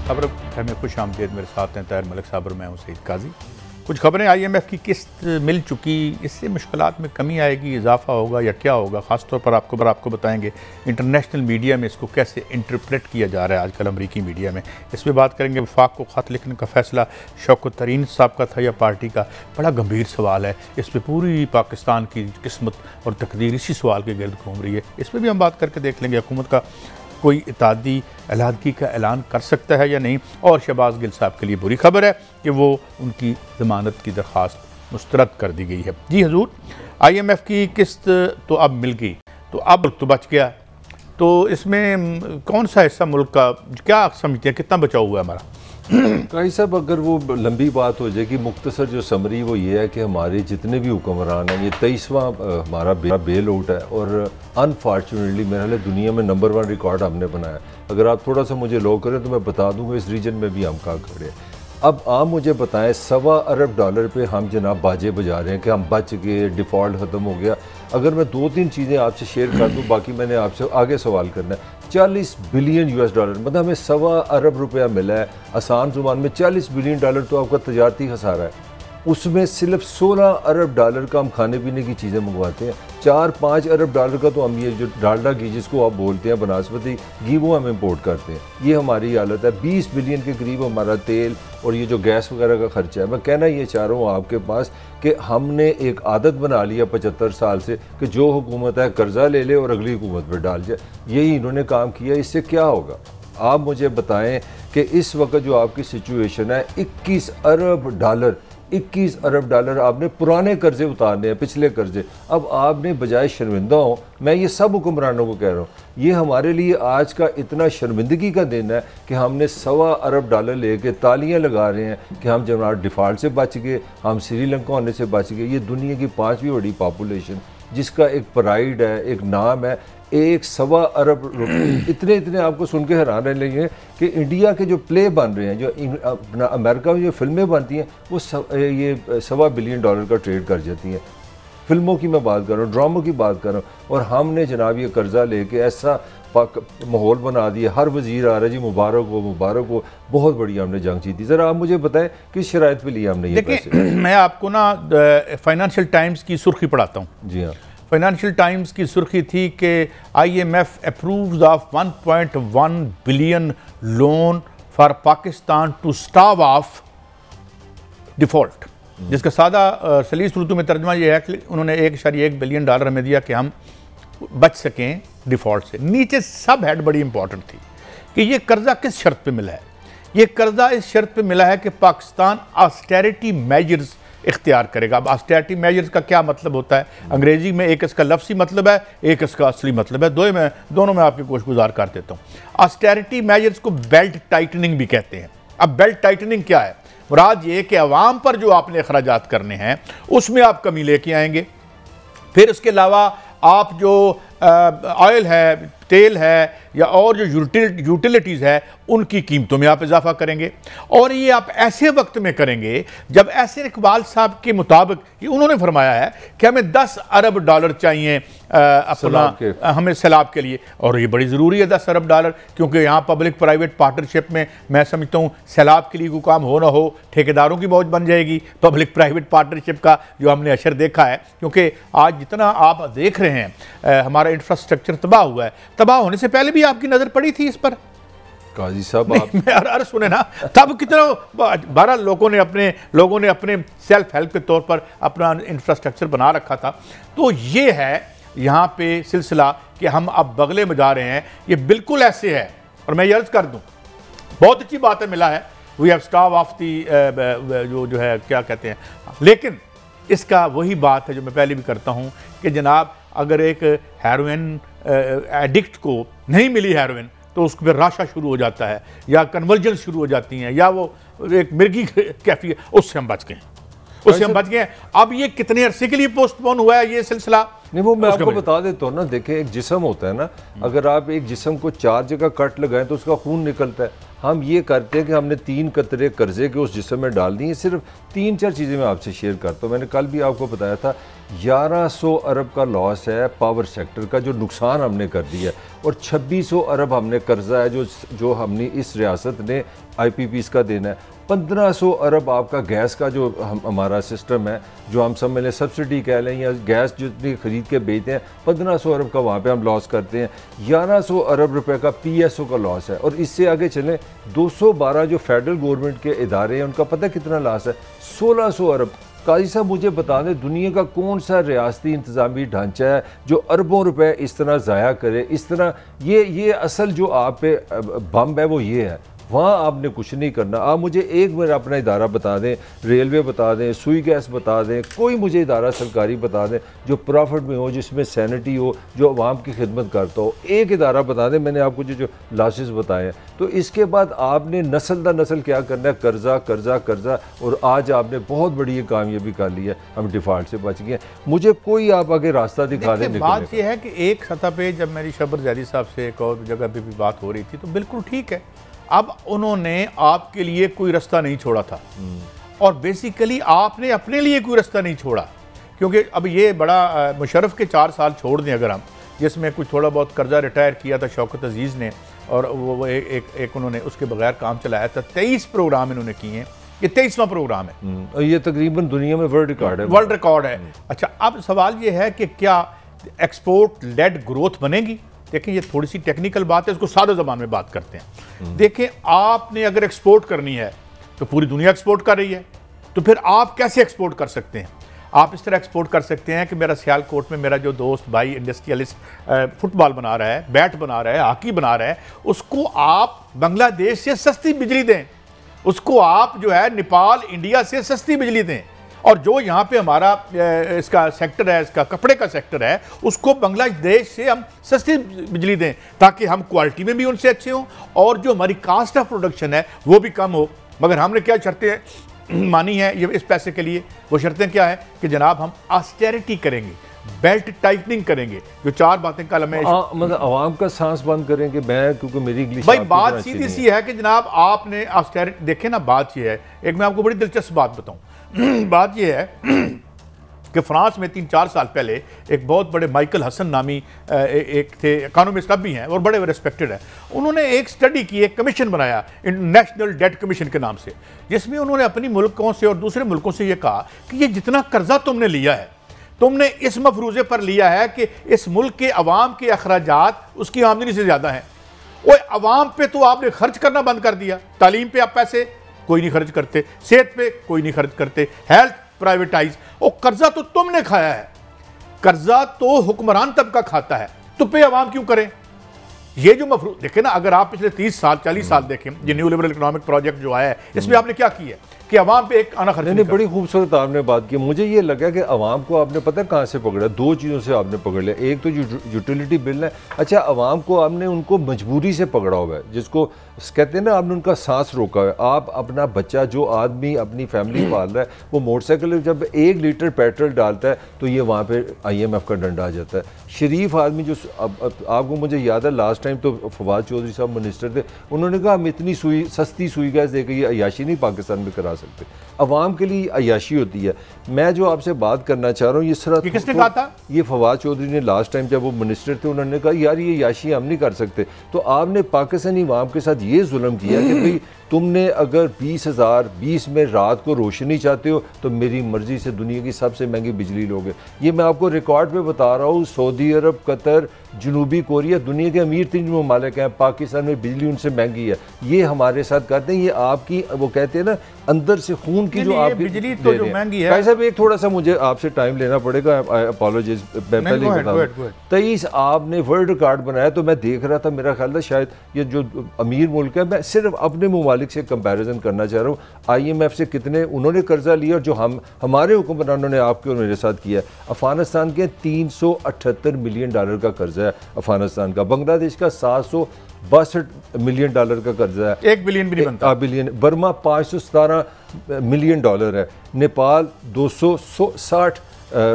खबर हमें खुश आमदीद, मेरे साथ हैं तैयार मलिक साहब और मैं हूं सईद काजी। कुछ खबरें IMF की किस्त मिल चुकी, इससे मुश्किलात में कमी आएगी, इजाफा होगा या क्या होगा, ख़ासतौर पर आपको बताएंगे इंटरनेशनल मीडिया में इसको कैसे इंटरप्रेट किया जा रहा है आजकल अमरीकी मीडिया में। इस पर बात करेंगे। वफाक को ख़त लिखने का फ़ैसला शौकत तरीन साहब का था या पार्टी का, बड़ा गंभीर सवाल है। इस पर पूरी पाकिस्तान की किस्मत और तकदीर इसी सवाल के गिर्द घूम रही है। इस पर भी हम बात करके देख लेंगे हुकूमत का कोई इत्तेहादी अलहदगी का ऐलान कर सकता है या नहीं। और शहबाज गिल साहब के लिए बुरी खबर है कि वो उनकी ज़मानत की दरख्वास्त मुस्तरद कर दी गई है। जी हजूर, IMF की किस्त तो अब मिल गई, तो अब तो बच गया। तो इसमें कौन सा हिस्सा मुल्क का क्या समझते हैं, कितना बचाव हुआ है हमारा? काई साहब, अगर वो लंबी बात हो जाएगी, मुख्तसर जो समरी वो ये है कि हमारे जितने भी हुक्मरान हैं, ये 23वां हमारा बेल आउट है और अनफॉर्चुनेटली मेरे ख्याल दुनिया में नंबर 1 रिकॉर्ड हमने बनाया। अगर आप थोड़ा सा मुझे लो करें तो मैं बता दूंगा इस रीजन में भी हम कहाँ खड़े हैं। अब आप मुझे बताएं, $1.25 अरब पे हम जनाब बाजे बजा रहे हैं कि हम बच गए, डिफ़ॉल्ट ख़त्म हो गया। अगर मैं 2-3 चीज़ें आपसे शेयर कर दूं, बाकी मैंने आपसे आगे सवाल करना है। $40 बिलियन मतलब हमें $1.25 अरब रुपया मिला है। आसान जुबान में $40 बिलियन तो आपका तजारती खसारा है। उसमें सिर्फ $16 अरब का हम खाने पीने की चीज़ें मंगवाते हैं। $4-5 अरब का तो हम ये जो डालडा घी जिसको आप बोलते हैं बनास्पति घी, वो हम इंपोर्ट करते हैं। ये हमारी हालत है। 20 बिलियन के करीब हमारा तेल और ये जो गैस वगैरह का खर्चा है। मैं कहना ये चाह रहा हूँ आपके पास कि हमने एक आदत बना लिया 75 साल से कि जो हुकूमत है कर्जा ले ले और अगली हुकूमत पर डाल जाए। यही इन्होंने काम किया। इससे क्या होगा आप मुझे बताएं कि इस वक्त जो आपकी सिचुएशन है, $21 अरब आपने पुराने कर्जे उतारने हैं, पिछले कर्जे। अब आपने बजाय शर्मिंदा हो, मैं ये सब हुक्मरानों को कह रहा हूँ, ये हमारे लिए आज का इतना शर्मिंदगी का दिन है कि हमने $1.25 अरब लेके तालियां लगा रहे हैं कि हम जनाब डिफ़ॉल्ट से बच गए, हम श्रीलंका होने से बच गए। ये दुनिया की 5वीं बड़ी पॉपुलेशन जिसका एक प्राइड है, एक नाम है, $1.25 अरब इतने आपको सुन के हैरान रह लेंगे कि इंडिया के जो प्ले बन रहे हैं, जो अपना अमेरिका में जो फिल्में बनती हैं, वो ये $1.25 बिलियन का ट्रेड कर जाती हैं। फिल्मों की मैं बात कर रहा हूँ, ड्रामों की बात कर रहा हूँ। और हमने जनाब ये कर्जा लेके ऐसा माहौल बना दिया, हर वजीर आ रहा है जी मुबारक हो, बहुत बड़ी हमने जंग जीती। ज़रा आप मुझे बताएं किस शराइत पे लिए हमने ये पैसे? मैं आपको ना फाइनेंशियल टाइम्स की सुर्खी पढ़ाता हूँ। जी हाँ, फाइनेंशियल टाइम्स की सुर्खी थी कि IMF approves of 1.1 billion loan for Pakistan to stave off default, जिसका सादा सलीस उर्दू में तर्जमा यह है कि उन्होंने $1.1 बिलियन हमें दिया कि हम बच सकें डिफ़ॉल्ट से। नीचे सब हेड बड़ी इंपॉर्टेंट थी कि ये कर्जा किस शर्त पे मिला है। ये कर्जा इस शर्त पे मिला है कि पाकिस्तान ऑस्टेरिटी मेजर्स इख्तियार करेगा। अब ऑस्टेरिटी मेजर्स का क्या मतलब होता है? अंग्रेजी में एक इसका लफ्ज़ी मतलब है, एक इसका असली मतलब है। दोनों में आपकी कोशिश गुजार कर देता हूँ। ऑस्टेरिटी मेजर्स को बेल्ट टाइटनिंग भी कहते हैं। अब बेल्ट टाइटनिंग क्या है? मुराद ये कि अवाम पर जो आपने अखराजात करने हैं उसमें आप कमी लेके आएंगे। फिर उसके अलावा आप जो ऑयल है, तेल है या और जो यूटिलिटीज़ है, उनकी कीमतों में आप इजाफा करेंगे। और ये आप ऐसे वक्त में करेंगे जब ऐसे इकबाल साहब के मुताबिक उन्होंने फरमाया है कि हमें $10 अरब चाहिए अपना हमें सैलाब के लिए। और ये बड़ी ज़रूरी है $10 अरब, क्योंकि यहाँ पब्लिक प्राइवेट पार्टनरशिप में मैं समझता हूँ सैलाब के लिए कोई काम हो ना हो, ठेकेदारों की मौज बन जाएगी पब्लिक प्राइवेट पार्टनरशिप का जो हमने असर देखा है। क्योंकि आज जितना आप देख रहे हैं हमारा इंफ्रास्ट्रक्चर तबाह हुआ है, तबाह होने से पहले भी आपकी नज़र पड़ी थी इस पर काजी साहब? आप सुने ना, तब कितना 12 लोगों ने अपने सेल्फ हेल्प के तौर पर अपना इंफ्रास्ट्रक्चर बना रखा था। तो ये है यहाँ पे सिलसिला कि हम अब बगले में जा रहे हैं। ये बिल्कुल ऐसे है। और मैं ये अर्ज कर दूँ, बहुत अच्छी बात है, मिला है, वी हैव स्टाव ऑफ दी जो है क्या कहते हैं। लेकिन इसका वही बात है जो मैं पहले भी करता हूँ कि जनाब अगर एक हेरोइन एडिक्ट को नहीं मिली हेरोइन तो उसको फिर राशा शुरू हो जाता है या कन्वर्जन शुरू हो जाती हैं या वो एक मिर्गी कैफी, उससे हम बच गए। अब ये कितने अरसे के लिए पोस्टपोन हुआ है ये सिलसिला? नहीं, वो मैं आपको बता देता हूँ ना। देखिए, एक जिस्म होता है ना, अगर आप एक जिस्म को 4 जगह कट लगाएं तो उसका खून निकलता है। हम ये करते हैं कि हमने 3 कतरे कर्जे के उस जिस्म में डाल दिए। सिर्फ 3-4 चीज़ें मैं आपसे शेयर करता हूँ। मैंने कल भी आपको बताया था 1100 अरब का लॉस है पावर सेक्टर का, जो नुकसान हमने कर दिया है, और 2600 अरब हमने कर्जा है जो हमने इस रियासत ने IPPs का देना है। 1500 अरब आपका गैस का जो हमारा सिस्टम है, जो हम समझ लें सब्सिडी कह लें या गैस जितनी ख़रीद के बेचते हैं, 1500 अरब का वहाँ पे हम लॉस करते हैं। 1100 अरब रुपए का PSO का लॉस है। और इससे आगे चलें 212 जो फेडरल गवर्नमेंट के इदारे हैं उनका पता कितना लॉस है, 1600 अरब। काजी साहब मुझे बता दें, दुनिया का कौन सा रियासती इंतज़ामी ढांचा है जो अरबों रुपए इस तरह ज़ाया करे, इस तरह ये असल जो आप पे बम है वो ये है। वहाँ आपने कुछ नहीं करना। आप मुझे एक मेरा अपना इदारा बता दें, रेलवे बता दें, सुई गैस बता दें, कोई मुझे इदारा सरकारी बता दें जो प्रॉफिट में हो, जिसमें सैनिटी हो, जो अवाम की खिदमत करता हो। एक इदारा बता दें। मैंने आपको जो लॉसेस बताए हैं। तो इसके बाद आपने नस्ल दर नस्ल क्या करना है, कर्जा कर्जा कर्जा। और आज आपने बहुत बड़ी कामयाबी कर ली है, हम डिफ़ॉल्ट से बच गए। मुझे कोई आप आगे रास्ता दिखा दें। बात यह है कि एक सतह पे जब मेरी शबर जैदी साहब से एक और जगह पे भी बात हो रही थी तो बिल्कुल ठीक है, अब उन्होंने आपके लिए कोई रास्ता नहीं छोड़ा था और बेसिकली आपने अपने लिए कोई रास्ता नहीं छोड़ा, क्योंकि अब ये बड़ा मुशर्रफ के 4 साल छोड़ दें अगर हम, जिसमें कुछ थोड़ा बहुत कर्जा रिटायर किया था शौकत अजीज़ ने, और वो एक उन्होंने उसके बगैर काम चलाया था। 23 प्रोग्राम इन्होंने किए हैं, ये 23वां प्रोग्राम है और ये तकरीबन दुनिया में वर्ल्ड रिकॉर्ड है। अच्छा, अब सवाल ये है कि क्या एक्सपोर्ट लेड ग्रोथ बनेगी? देखें, ये थोड़ी सी टेक्निकल बात है, इसको सादा ज़बान में बात करते हैं। देखें, आपने अगर एक्सपोर्ट करनी है तो पूरी दुनिया एक्सपोर्ट कर रही है, तो फिर आप कैसे एक्सपोर्ट कर सकते हैं? आप इस तरह एक्सपोर्ट कर सकते हैं कि मेरा सियालकोट में मेरा जो दोस्त भाई इंडस्ट्रियलिस्ट फुटबॉल बना रहा है, बैट बना रहा है, हॉकी बना रहा है, उसको आप बांग्लादेश से सस्ती बिजली दें, उसको आप जो है नेपाल इंडिया से सस्ती बिजली दें, और जो यहाँ पे हमारा इसका सेक्टर है, इसका कपड़े का सेक्टर है, उसको बांग्लादेश से हम सस्ती बिजली दें ताकि हम क्वालिटी में भी उनसे अच्छे हों और जो हमारी कास्ट ऑफ प्रोडक्शन है वो भी कम हो। मगर हमने क्या शर्तें मानी है ये इस पैसे के लिए? वो शर्तें क्या है कि जनाब हम ऑस्टेरिटी करेंगे, बेल्ट टाइटनिंग करेंगे, जो 4 बातें कल हमें मतलब आवाम का सांस बंद करेंगे। मैं क्योंकि मेरी इंग्लिश भाई बात सीधी सी है कि जनाब आपने ऑस्टेरिटी देखे ना, बात ये है, एक मैं आपको बड़ी दिलचस्प बात बताऊं। बात यह है कि फ्रांस में 3-4 साल पहले एक बहुत बड़े माइकल हसन नामी एक थे, इकोनॉमिस्ट अब भी हैं और बड़े रिस्पेक्टेड हैं। उन्होंने एक स्टडी की, एक कमीशन बनाया नेशनल डेट कमीशन के नाम से, जिसमें उन्होंने अपनी मुल्कों से और दूसरे मुल्कों से ये कहा कि ये जितना कर्जा तुमने लिया है, तुमने इस मफरूज़े पर लिया है कि इस मुल्क के अवाम के अखराजात उसकी आमदनी से ज़्यादा हैं। वो अवाम पे तो आपने खर्च करना बंद कर दिया, तालीम पे आप पैसे कोई नहीं खर्च करते, सेहत पे कोई नहीं खर्च करते, हेल्थ प्राइवेटाइज। और कर्जा तो तुमने खाया है, कर्जा तो हुक्मरान तबका खाता है, तो पे अवाम क्यों करें? ये जो मफरूज देखें ना, अगर आप पिछले 30 साल 40 साल देखें, ये न्यू लिबरल इकोनॉमिक प्रोजेक्ट जो आया है, इसमें आपने क्या किया कि अवाम पे एक आना खर्च नहीं। बड़ी खूबसूरत आपने बात की। मुझे ये लगा कि अवाम को आपने पता है कहाँ से पकड़ा? 2 चीज़ों से आपने पकड़ लिया। एक तो यूटिलिटी बिल है। अच्छा, अवाम को आपने उनको मजबूरी से पकड़ा हुआ है, जिसको कहते हैं ना, आपने उनका सांस रोका है। आप अपना बच्चा, जो आदमी अपनी फैमिली पाल रहा है, वो मोटरसाइकिल जब 1 लीटर पेट्रोल डालता है तो ये वहाँ पे IMF का डंडा आ जाता है। शरीफ आदमी जो आपको मुझे याद है लास्ट टाइम तो फवाद चौधरी साहब मिनिस्टर थे, उन्होंने कहा हम इतनी सस्ती सुई गैस देकर ये अयाशी नहीं पाकिस्तान में करा सकते। अवाम के लिए अयाशी होती है। मैं जो आपसे बात करना चाह रहा हूँ, ये किसने कहा था? ये फवाद चौधरी ने लास्ट टाइम जब वो मिनिस्टर थे, उन्होंने कहा यार ये अयाशी हम नहीं कर सकते। तो आपने पाकिस्तानी अवाम के साथ ये जुल्म किया कि भाई तुमने अगर 20,020 में रात को रोशनी चाहते हो तो मेरी मर्जी से दुनिया की सबसे महंगी बिजली लोगे। ये मैं आपको रिकॉर्ड पे बता रहा हूँ। सऊदी अरब, कतर, जनूबी कोरिया दुनिया के अमीर 3 ममालिक हैं, पाकिस्तान में बिजली उनसे महंगी है। ये हमारे साथ करते हैं। ये आपकी वो कहते हैं ना अंदर से खून की जो आपकी बिजली तो जो महंगी है। भाई साहब एक थोड़ा सा मुझे आपसे टाइम लेना पड़ेगा, अपोलॉजिज। पहले 23 आपने वर्ल्ड रिकॉर्ड बनाया तो मैं देख रहा था, मेरा ख्याल था शायद ये जो अमीर मुल्क है, मैं सिर्फ अपने ममालिक से कंपैरिजन करना चाह रहा हूँ। IMF से कितने उन्होंने कर्जा लिया जो हमारे हुक्मरानों ने आपके और मेरे साथ किया है। अफगानिस्तान के $378 मिलियन का कर्जा है अफगानिस्तान का। बांग्लादेश का $762 मिलियन का कर्जा है। 1 बिलियन भी नहीं बनता। बिलियन। बर्मा $517 मिलियन है। नेपाल $260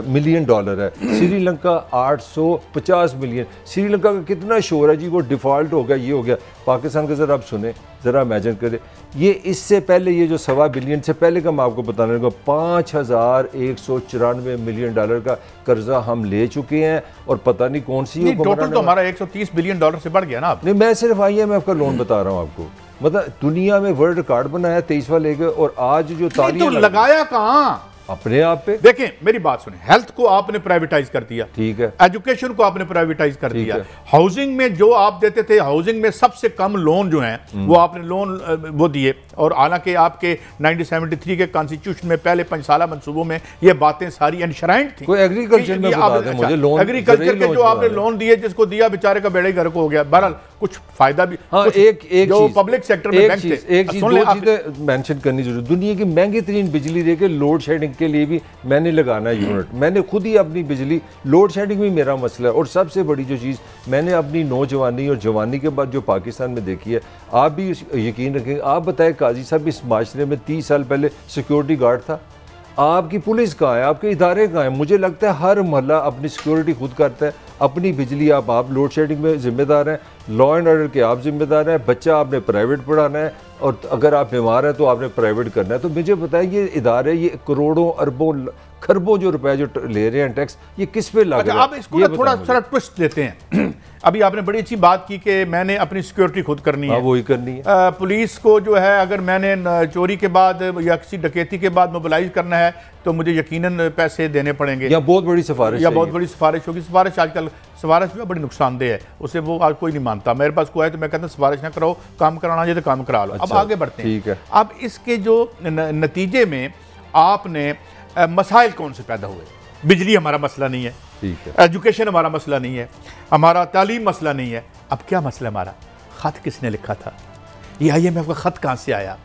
मिलियन है। श्रीलंका 850 मिलियन। श्रीलंका का कितना शोर है जी, वो डिफ़ॉल्ट हो गया, ये हो गया। पाकिस्तान का ज़रा आप सुने, ज़रा इमेजिन करें, ये इससे पहले ये जो $1.25 बिलियन से पहले का मैं आपको बताने लगा, $5,194 मिलियन का कर्जा हम ले चुके हैं। और पता नहीं कौन सी टोटल तो हमारा $130 बिलियन से बढ़ गया ना। नहीं, मैं सिर्फ IMF का लोन बता रहा हूँ आपको। मतलब दुनिया में वर्ल्ड रिकॉर्ड बनाया 23वां लेके, और आज जो तालियां तो लगाया कहाँ अपने आप पे। देखें मेरी बात सुने, हेल्थ को आपने प्राइवेटाइज कर दिया, ठीक है, एजुकेशन को आपने प्राइवेटाइज कर दिया, हाउसिंग में जो आप देते थे, हाउसिंग में सबसे कम लोन जो हैं वो आपने लोन वो दिए। और हालांकि आपके 1973 के कॉन्स्टिट्यूशन में पहले 5 साल मंसूबों में ये बातें सारी एनश्राइंड थी। कोई एग्रीकल्चर में बता दें मुझे लोन, एग्रीकल्चर के जो आपने लोन दिए, जिसको दिया बेचारे का बेड़े गर्क हो गया। बहरहाल कुछ फायदा भी। हाँ, एक जो पब्लिक सेक्टर में बैंक थे, एक चीज, दो चीजें मेंशन करनी जरूरी। दुनिया की महंगी तरीन बिजली देके लोड शेडिंग के लिए भी मैंने लगाना है यूनिट। मैंने खुद ही अपनी बिजली, लोड शेडिंग भी मेरा मसला है। और सबसे बड़ी जो चीज़ मैंने अपनी नौजवानी और जवानी के बाद जो पाकिस्तान में देखी है, आप भी यकीन रखेंगे, आप बताएं काजी साहब, इस माशरे में 30 साल पहले सिक्योरिटी गार्ड था, आपकी पुलिस कहाँ है, आपके इदारे कहाँ हैं? मुझे लगता है हर मोहल्ला अपनी सिक्योरिटी खुद करता है, अपनी बिजली आप लोड शेडिंग में जिम्मेदार हैं, लॉ एंड ऑर्डर के आप जिम्मेदार हैं, बच्चा आपने प्राइवेट पढ़ाना है, और अगर आप बीमार हैं तो आपने प्राइवेट करना है। तो मुझे बताएं, ये इदारे, ये करोड़ों अरबों खरबों जो रुपए जो ले रहे हैं टैक्स, ये किस पे लग रहा है? आप इसको थोड़ा सा ट्विस्ट देते हैं। अभी आपने बड़ी अच्छी बात की कि मैंने अपनी सिक्योरिटी खुद करनी है, वही करनी है। पुलिस को जो है, अगर मैंने चोरी के बाद या किसी डकैती के बाद मोबिलाइज करना है तो मुझे यकीनन पैसे देने पड़ेंगे, या बहुत बड़ी सिफारिश, या बहुत बड़ी सिफारिश होगी। सिफारिश आजकल सिफारिश जो बड़ी नुकसानदेह है, उसे वो आज कोई नहीं मानता। मेरे पास कोई है तो मैं कहता हूँ सिफारिश ना कराओ, काम कराना चाहिए तो काम करा लो। अब आगे बढ़ते हैं। ठीक है। अब इसके जो नतीजे में आपने मसाइल कौन से पैदा हुए? बिजली हमारा मसला नहीं है, ठीक है, एजुकेशन हमारा मसला नहीं है, हमारा तालीम मसला नहीं है। अब क्या मसला हमारा? खत किसने लिखा था? ये IMF का खत कहां से आया?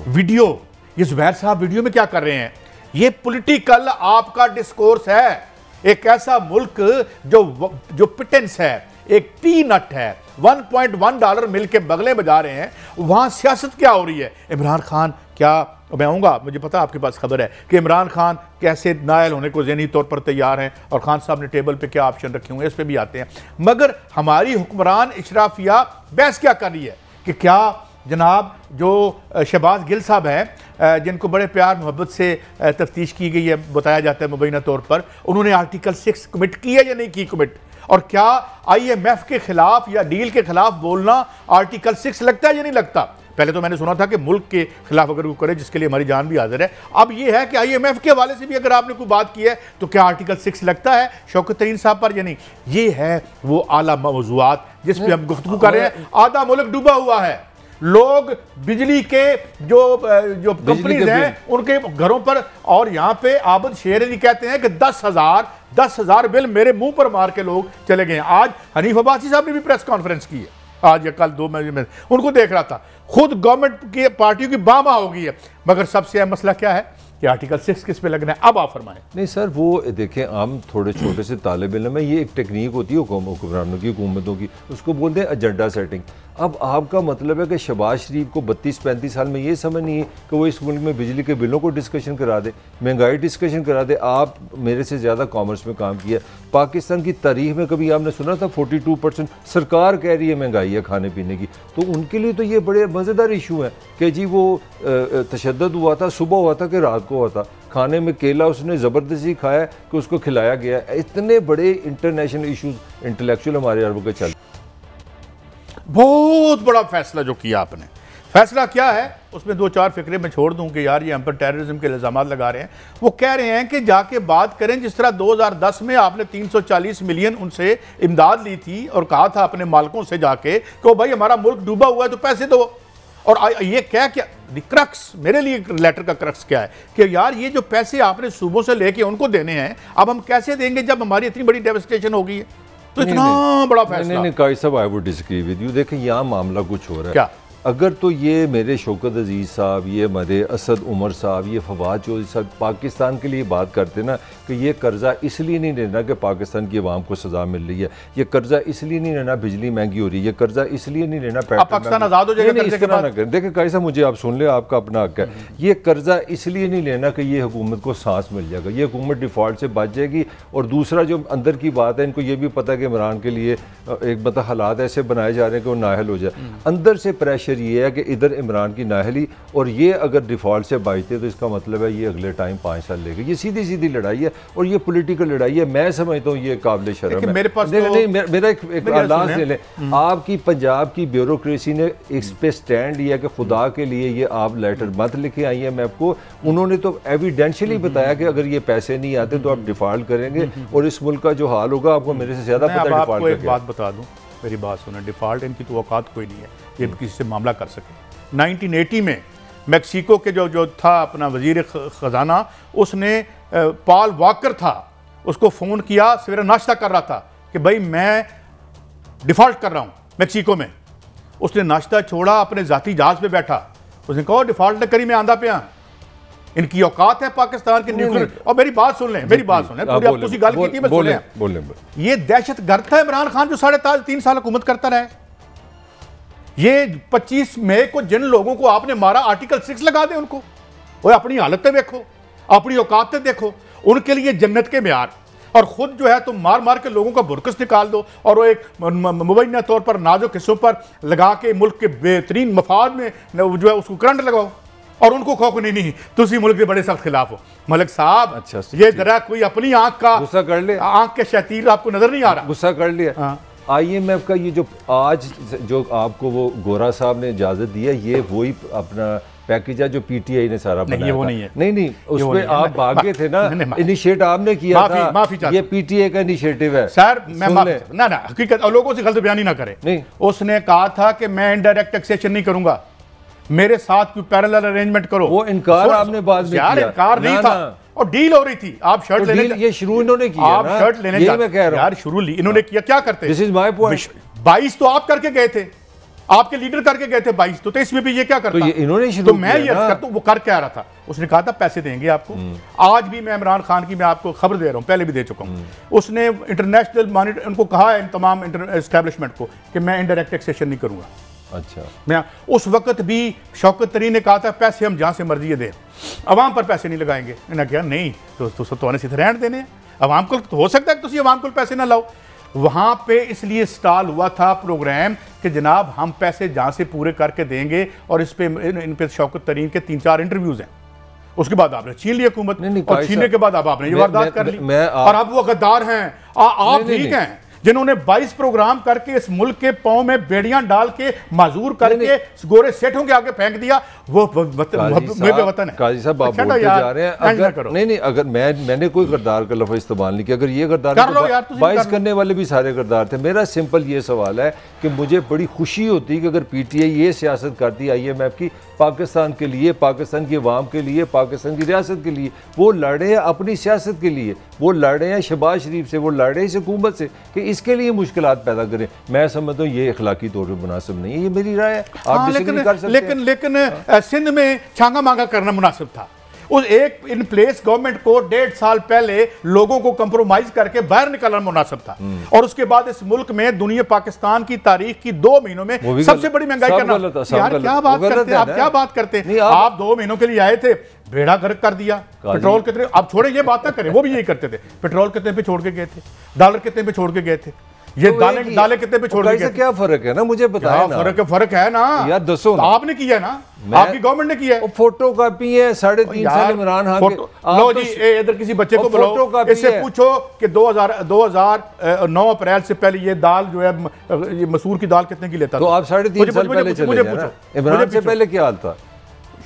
वीडियो, ये जुबैर साहब वीडियो में क्या कर रहे हैं? ये पॉलिटिकल आपका डिस्कोर्स है। एक ऐसा मुल्क जो पिटेंस है, एक पीनट है, $1.1 मिल के बगले बजा रहे हैं, वहां सियासत क्या हो रही है? इमरान खान क्या, मैं आऊँगा, मुझे पता आपके पास खबर है कि इमरान खान कैसे नायल होने को ज़हनी तौर पर तैयार हैं, और खान साहब ने टेबल पे क्या ऑप्शन रखे होंगे, इस पर भी आते हैं। मगर हमारी हुक्मरान इशराफिया बहस क्या कर रही है कि क्या जनाब जो शहबाज गिल साहब हैं, जिनको बड़े प्यार मोहब्बत से तफ्तीश की गई है, बताया जाता है मुबैना तौर पर, उन्होंने आर्टिकल 6 कमिट की है या नहीं की कमिट? और क्या IMF के खिलाफ या डील के खिलाफ बोलना आर्टिकल 6 लगता है या नहीं लगता? पहले तो मैंने सुना था कि मुल्क के खिलाफ अगर वो करे जिसके लिए हमारी जान भी हाजिर है। अब ये है कि IMF के हवाले से भी अगर आपने कोई बात की है तो क्या आर्टिकल 6 लगता है शौकत तरीन साहब पर या नहीं? ये है वो आला मौज़ूआत जिस पे हम गुफ्तगू कर रहे हैं। आधा मुल्क डूबा हुआ है, लोग बिजली के जो कंपनीज हैं उनके घरों पर, और यहाँ पे आबद शेर अली कहते हैं कि 10,000 बिल मेरे मुंह पर मार के लोग चले गए। आज हनीफ अब्बासी साहब ने भी प्रेस कॉन्फ्रेंस की है, आज या कल 2 महीने में, उनको देख रहा था। खुद गवर्नमेंट की पार्टियों की बामा हो गई है, मगर सबसे अहम मसला क्या है कि आर्टिकल 6 किस पे लगना है? अब आप फरमाएं। नहीं सर, वो देखें, हम थोड़े छोटे से तालिब इल्म है, ये एक टेक्निक होती है हुक्मरानों की, हुकूमतों की, उसको बोलते हैं एजेंडा सेटिंग। अब आपका मतलब है कि शहबाज शरीफ को 32-35 साल में ये समझ नहीं है कि वो इस मुल्क में बिजली के बिलों को डिस्कशन करा दे, महंगाई डिस्कशन करा दे। आप मेरे से ज़्यादा कॉमर्स में काम किया, पाकिस्तान की तारीख में कभी आपने सुना था 42% सरकार कह रही है महंगाई है खाने पीने की? तो उनके लिए तो ये बड़े मज़ेदार इशू है कि जी वो तशद्दुद हुआ था, सुबह हुआ था कि रात को हुआ था, खाने में केला उसने ज़बरदस्ती खाया कि उसको खिलाया गया। इतने बड़े इंटरनेशनल इशूज़ इंटेलेक्चुअल हमारे अरब के चल। बहुत बड़ा फैसला जो किया आपने, फैसला क्या है उसमें 2-4 फिक्रे मैं छोड़ दूं कि यार ये हम पर टेररिज्म के इल्ज़ाम लगा रहे हैं। वो कह रहे हैं कि जाके बात करें, जिस तरह 2010 में आपने 340 मिलियन उनसे इमदाद ली थी और कहा था अपने मालिकों से जाके कि भाई हमारा मुल्क डूबा हुआ है तो पैसे दो। और ये क्या क्रक्स, मेरे लिए लेटर का क्रक्स क्या है कि यार ये जो पैसे आपने सूबों से लेके उनको देने हैं, अब हम कैसे देंगे जब हमारी इतनी बड़ी डेवस्टेशन हो गई है? तो इतना बड़ा फैसला। नहीं काजी साहब, I would disagree with you. देखें यहाँ मामला कुछ हो रहा है। क्या? अगर तो ये मेरे शौकत अजीज़ साहब, ये हमारे असद उमर साहब, ये फवाद चौधरी साहब पाकिस्तान के लिए बात करते ना कि ये कर्जा इसलिए नहीं लेना कि पाकिस्तान की आवाम को सज़ा मिल रही है, ये कर्जा इसलिए नहीं लेना बिजली महंगी हो रही है, ये कर्जा इसलिए नहीं लेना पाकिस्तान आज़ाद हो जाएगा, इस तरह ना करें। देखिए काजी साहब, मुझे आप सुन ले, आपका अपना हक है। ये कर्जा इसलिए नहीं लेना कि ये हुकूमत को सांस मिल जाएगा, ये हुकूमत डिफ़ॉल्ट से बच जाएगी। और दूसरा जो अंदर की बात है, इनको ये भी पता है कि इमरान के लिए एक मतलब हालात ऐसे बनाए जा रहे हैं कि वो नाहल हो जाए। अंदर से प्रेशर पिक्चर ये है कि इधर इमरान की नाहली, और ये अगर डिफ़ॉल्ट से बचते तो इसका मतलब है ये अगले टाइम 5 साल लेगा। ये सीधी सीधी लड़ाई है और ये पॉलिटिकल लड़ाई है। मैं समझता हूँ ये काबिल शर्म है। मेरे पास मेरा एक लास्ट ले लें, आपकी पंजाब की ब्यूरोक्रेसी ने इस पे स्टैंड लिया कि खुदा के लिए ये आप लेटर मत लिखे IMF को। उन्होंने तो एविडेंशियली बताया कि अगर ये पैसे नहीं आते तो आप डिफ़ॉल्ट करेंगे और इस मुल्क का जो हाल होगा आपको मेरे से ज़्यादा पता है। आपको एक बात बता दूं, मेरी बात सुने, डिफ़ॉल्ट इनकी तो औकात कोई नहीं है ये किसी से मामला कर सके। 1980 में मैक्सिको के जो था अपना वजीर ख़जाना, उसने पॉल वॉकर था, उसको फ़ोन किया, सवेरे नाश्ता कर रहा था कि भाई मैं डिफ़ॉल्ट कर रहा हूँ मैक्सिको में। उसने नाश्ता छोड़ा, अपने ज़ाती जहाज़ पे बैठा, उसने कहा डिफ़ॉल्ट ने करी, मैं आंदा पे इनकी औकात है पाकिस्तान के न्यूक्लियर। और मेरी बात सुन लें, मेरी बात सुन लें, पूरी आप उसी गल की थी, मैं सुने। ये दहशत गर्द था इमरान खान जो 3.5 साल हुकूमत करता रहा है। ये 25 मई को जिन लोगों को आपने मारा, आर्टिकल 6 लगा दें उनको। वो अपनी हालतें देखो, अपनी औकातें देखो, उनके लिए जन्नत के मेयार। और खुद जो है तुम मार मार के लोगों का बुरकस निकाल दो और वो एक मुबैना तौर पर नाजुक हिस्सों पर लगा के मुल्क के बेहतरीन मफाद में जो है उसको करंट लगाओ और उनको कहो नहीं तुसी मुल्क के बड़े सख्त खिलाफ हो। मलिक साहब, अच्छा, ये जरा कोई अपनी आंख का गुस्सा कर ले, आंख के शैतान आपको नजर नहीं आ रहा? गुस्सा कर लिया। IMF का ये जो आज जो आपको वो गोरा साहब ने इजाजत दी है, ये वही अपना पैकेज है जो PTI ने सारा बनाया। वो नहीं है। नहीं उस पे आप भागे थे ना, इनिशिएट आपने किया था। माफी ये PTI का इनिशिएटिव है सर। मैं ना हकीकत लोगों से गलत बयानी ना करें। नहीं, उसने कहा था कि मैं इनडायरेक्ट टैक्सेशन नहीं करूंगा, मेरे साथ कोई पैरेलल अरेंजमेंट करो। वो इनकार आपने बाद में किया। इनकार नहीं था और डील हो रही थी। आप शर्ट लेने, ये शुरू इन्होंने किया, आप शर्ट लेने, ये मैं कह रहा हूं यार, शुरू ली इन्होंने किया। क्या करते? This is my point. 22 तो आप करके गए थे, आपके लीडर करके गए थे 22, तो इसमें भी ये क्या करता? तो ये इन्होंने शुरू तो मैं ये करता हूं, वो कर क्या रहा था? उसने कहा था पैसे देंगे आपको। आज भी मैं इमरान खान की मैं आपको खबर दे रहा हूं, पहले भी दे चुका हूं। उसने इंटरनेशनल मॉनिटर उनको कहा है इन तमाम एस्टैब्लिशमेंट को कि मैं इनडायरेक्ट टैक्सेशन नहीं करूंगा। अच्छा, मैं उस वक्त भी शौकत तरीन ने कहा था पैसे हम जहां से मर्जी दें, अवाम पर पैसे नहीं लगाएंगे। इन्होंने कहा नहीं तो सीधे रहने देने हैं, अवाम को तो हो सकता है कि तुम अवाम को पैसे ना लाओ। वहां पे इसलिए स्टॉल हुआ था प्रोग्राम कि जनाब हम पैसे जहां से पूरे करके देंगे। और इस पे इन पे शौकत तरीन के 3-4 इंटरव्यूज हैं। उसके बाद आपने छीन ली हुकूमत, और छीनने के बाद अब आपने ये वारदात कर ली और अब वो गद्दार हैं। आप ठीक हैं जिन्होंने 22 प्रोग्राम करके इस मुल्क के पांव में बेड़ियां डाल के माजूर करके गोरे सेठों के आगे फेंक दिया। वो वतन है। काजी साहब आप बोलते जा रहे हैं, अगर नहीं अगर मैंने कोई गद्दार का लफ्ज़ इस्तेमाल नहीं किया। अगर ये गद्दार 22 करने वाले भी सारे गद्दार थे। मेरा सिंपल ये सवाल है कि मुझे बड़ी खुशी होती कि अगर PTI ये सियासत करती IMF की पाकिस्तान के लिए, पाकिस्तान की अवाम के लिए, पाकिस्तान की रियासत के लिए। वो लड़े हैं अपनी सियासत के लिए, वो लड़े हैं शहबाज शरीफ से, वो लड़े इस हुकूमत से कि इसके लिए मुश्किलात पैदा करें। मैं समझता हूँ ये अखलाकी तौर पर मुनासिब नहीं है। ये मेरी राय है, आप डिसएग्री कर सकते हैं। लेकिन सिंध में छांगा मांगा करना मुनासिब था। उस एक इन प्लेस गवर्नमेंट को 1.5 साल पहले लोगों को कंप्रोमाइज करके बाहर निकलना मुनासिब था। और उसके बाद इस मुल्क में दुनिया पाकिस्तान की तारीख की 2 महीनों में सबसे बड़ी महंगाई करना। यार क्या बात करते हैं आप, क्या बात करते हैं आप? 2 महीनों के लिए आए थे, बेड़ा गर्क कर दिया। पेट्रोल कितने, आप छोड़े ये बात ना करें, वो भी यही करते थे। पेट्रोल कितने पे छोड़ के गए थे, डॉलर कितने पे छोड़ के गए थे, ये दालें कितने पे छोड़ के गए? क्या फर्क है ना, मुझे बताया ना। फर्क है ना यार, दसो ना। आपने किया ना, आपकी गवर्नमेंट ने किया है। फोटो कॉपी है 3.5 साल इमरान खान के। लो जी, इधर किसी बच्चे को बुलाओ, इससे पूछो कि 2009 अप्रैल से पहले ये दाल जो है, ये मसूर की दाल कितने की लेता था? तो आप 3.5 साल पहले चले जाना। इमरान से पहले क्या हाल था?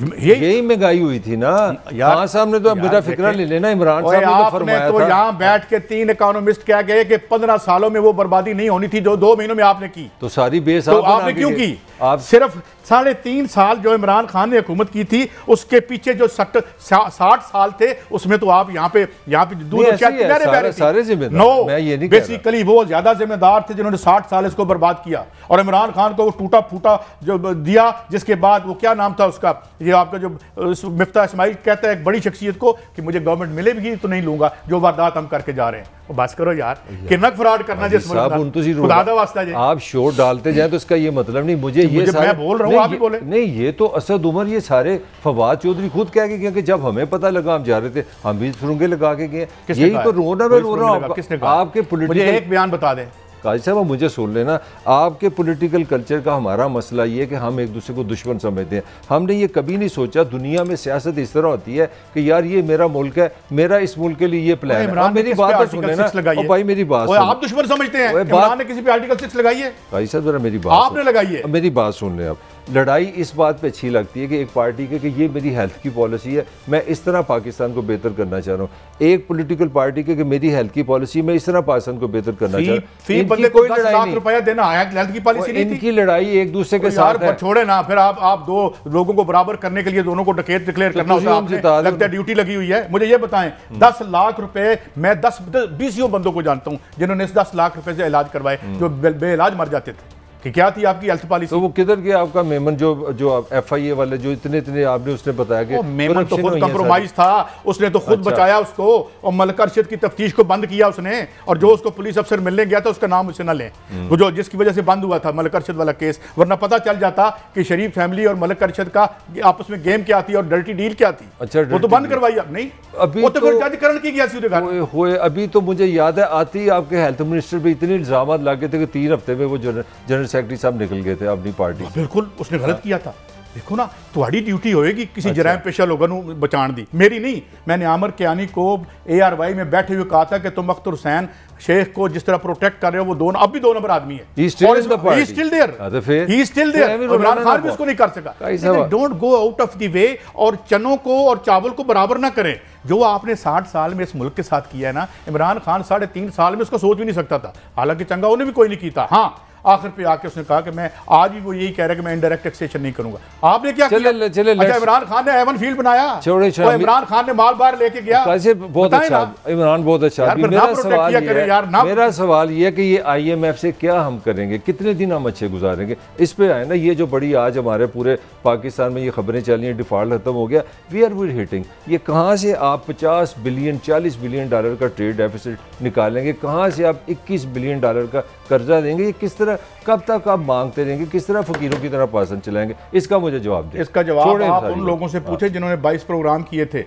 यही महंगाई हुई थी ना यार। साहब ने तो मेरा फिक्रा ले लेना, इमरान साहब ने तो फरमाया था। यहाँ बैठ के 3 इकोनॉमिस्ट कह गए कि 15 सालों में वो बर्बादी नहीं होनी थी जो 2 महीनों में आपने की। तो सारी बेस आपने क्यों की? आप सिर्फ 3.5 साल जो इमरान खान ने हुकूमत की थी, उसके पीछे जो 60 साल थे, उसमें तो आप यहाँ पे दूध सारे जिम्मेदार। मैं ये नहीं बेसिकली वो ज्यादा जिम्मेदार थे जिन्होंने 60 साल इसको बर्बाद किया। और इमरान खान को वो टूटा फूटा जो दिया, जिसके बाद वो क्या नाम था उसका, ये आपका जो मिफ्ता इस्माइल कहता है एक बड़ी शख्सियत को कि मुझे गवर्नमेंट मिलेगी तो नहीं लूंगा, जो वारदात हम करके जा रहे हैं। बस करो यार, कितना फ्रॉड करना आप शोर डालते जाए तो इसका ये मतलब नहीं मुझे ये मैं बोल रहा हूँ आप ही बोले। नहीं, ये तो असद उमर, ये सारे फवाद चौधरी खुद कह के गए कि जब हमें पता लगा हम जा रहे थे, हम भी सुरंगे लगा के गए। यही तो रोना मैं रो रहा हूँ आपके। मुझे एक बयान बता दें, काजी साहब मुझे सुन लेना, आपके पॉलिटिकल कल्चर का हमारा मसला ये है कि हम एक दूसरे को दुश्मन समझते हैं। हमने ये कभी नहीं सोचा दुनिया में सियासत इस तरह होती है कि यार ये मेरा मुल्क है, मेरा इस मुल्क के लिए ये प्लान है। मेरी बात तो सुन लेना भाई, मेरी बात आप दुश्मन समझते हैं, इमरान ने किसी पे आर्टिकल 6 लगाई है? काजी साहब जरा मेरी बात आपने लगाई है। मेरी बात सुन लें। अब लड़ाई इस बात पे अच्छी लगती है कि एक पार्टी के कि ये मेरी हेल्थ की पॉलिसी है, मैं इस तरह पाकिस्तान को बेहतर करना चाह रहा हूँ। एक पॉलिटिकल पार्टी के कि मेरी हेल्थ की पॉलिसी, मैं इस तरह पाकिस्तान को बेहतर करना चाह रहा हूँ। बंदे कोई लड़ाई नहीं, रुपया देना है, हेल्थ की पॉलिसी नहीं थी। इनकी लड़ाई एक दूसरे के साथ है। छोड़े ना, फिर आप दो लोगों को बराबर करने के लिए दोनों को डकैत डिक्लेयर करना होता है, लगता है ड्यूटी लगी हुई है। मुझे ये बताएं, 10 लाख रुपए, मैं 10-20 बंदों को जानता हूं जिन्होंने 10 लाख रुपए से इलाज करवाए, जो बेइलाज मर जाते थे। कि क्या थी आपकी हेल्थ पॉलिसी? तो वो किधर गया आपका मेमन, जो FIA वाले जो इतने आपने उसने बताया कि मेमन तो खुद कंप्रोमाइज था, उसने तो खुद बचाया उसको, और मलक अरशद की तफ्तीश को बंद किया उसने, और जो उसको पुलिस अफसर मिलने गया था उसका नाम उसे ना लें, वो जो जिसकी वजह से बंद हुआ था मलक अरशद वाला केस। वरना पता चल जाता कि शरीफ फैमिली और मलक अरशद का आपस में गेम क्या थी और डर्टी डील क्या थी। अच्छा, वो तो बंद करवाई अब नहीं, अभी वो तो फिर जज करण की गया हुए। अभी तो मुझे याद है आती ही आपके हेल्थ मिनिस्टर पे इतने इल्जाम लगे थे कि 3 हफ्ते में वो जनरल सेक्रेटरी साहब निकल गए थे अपनी पार्टी। बिल्कुल, उसने गलत किया था। देखो ना, तुम्हारी ड्यूटी होएगी किसी जराइम पेशा लोगों को बचाने दी, मेरी नहीं। मैंने आमिर कियानी को ARY में बैठे हुए कहा था कि तुम अख्तर हुसैन शेख को जिस तरह प्रोटेक्ट कर रहे हो, वो अब भी 2 नंबर आदमी है। इमरान खान भी उसको नहीं कर सका। Don't go out of the way, और चनों को और चावल को बराबर ना करें। जो आपने 60 साल में इस मुल्क के साथ किया है ना, इमरान खान 3.5 साल में उसको सोच भी नहीं सकता था। हालांकि चंगा उन्हें भी कोई नहीं किया। हाँ, आखिर पे आके उसने कहा कि मैं आज भी वो यही कह रहा है कि मैं इनडायरेक्ट टैक्सेशन नहीं करूंगा। आपने क्या किया? अच्छा, इमरान खान ने एवन फील्ड बनाया, इमरान खान ने माल बार लेके गया। बहुत अच्छा, इमरान बहुत अच्छा। मेरा सवाल ये है कि ये IMF से क्या हम करेंगे, कितने दिन हम अच्छे गुजारेंगे? इस पे आए ना, ये जो बड़ी आज हमारे पूरे पाकिस्तान में ये खबरें चल रही हैं, डिफॉल्ट खत्म हो गया, वी आर हिटिंग। ये कहाँ से आप 50 बिलियन 40 बिलियन डॉलर का ट्रेड डेफिसिट निकालेंगे? कहाँ से आप 21 बिलियन डॉलर का कर्जा देंगे? ये किस तरह, कब तक आप मांगते रहेंगे? किस तरह फकीरों की तरह पासन चलाएंगे? इसका मुझे जवाब दें। इसका जवाब आप उन लोगों से पूछे जिन्होंने 22 प्रोग्राम किए थे,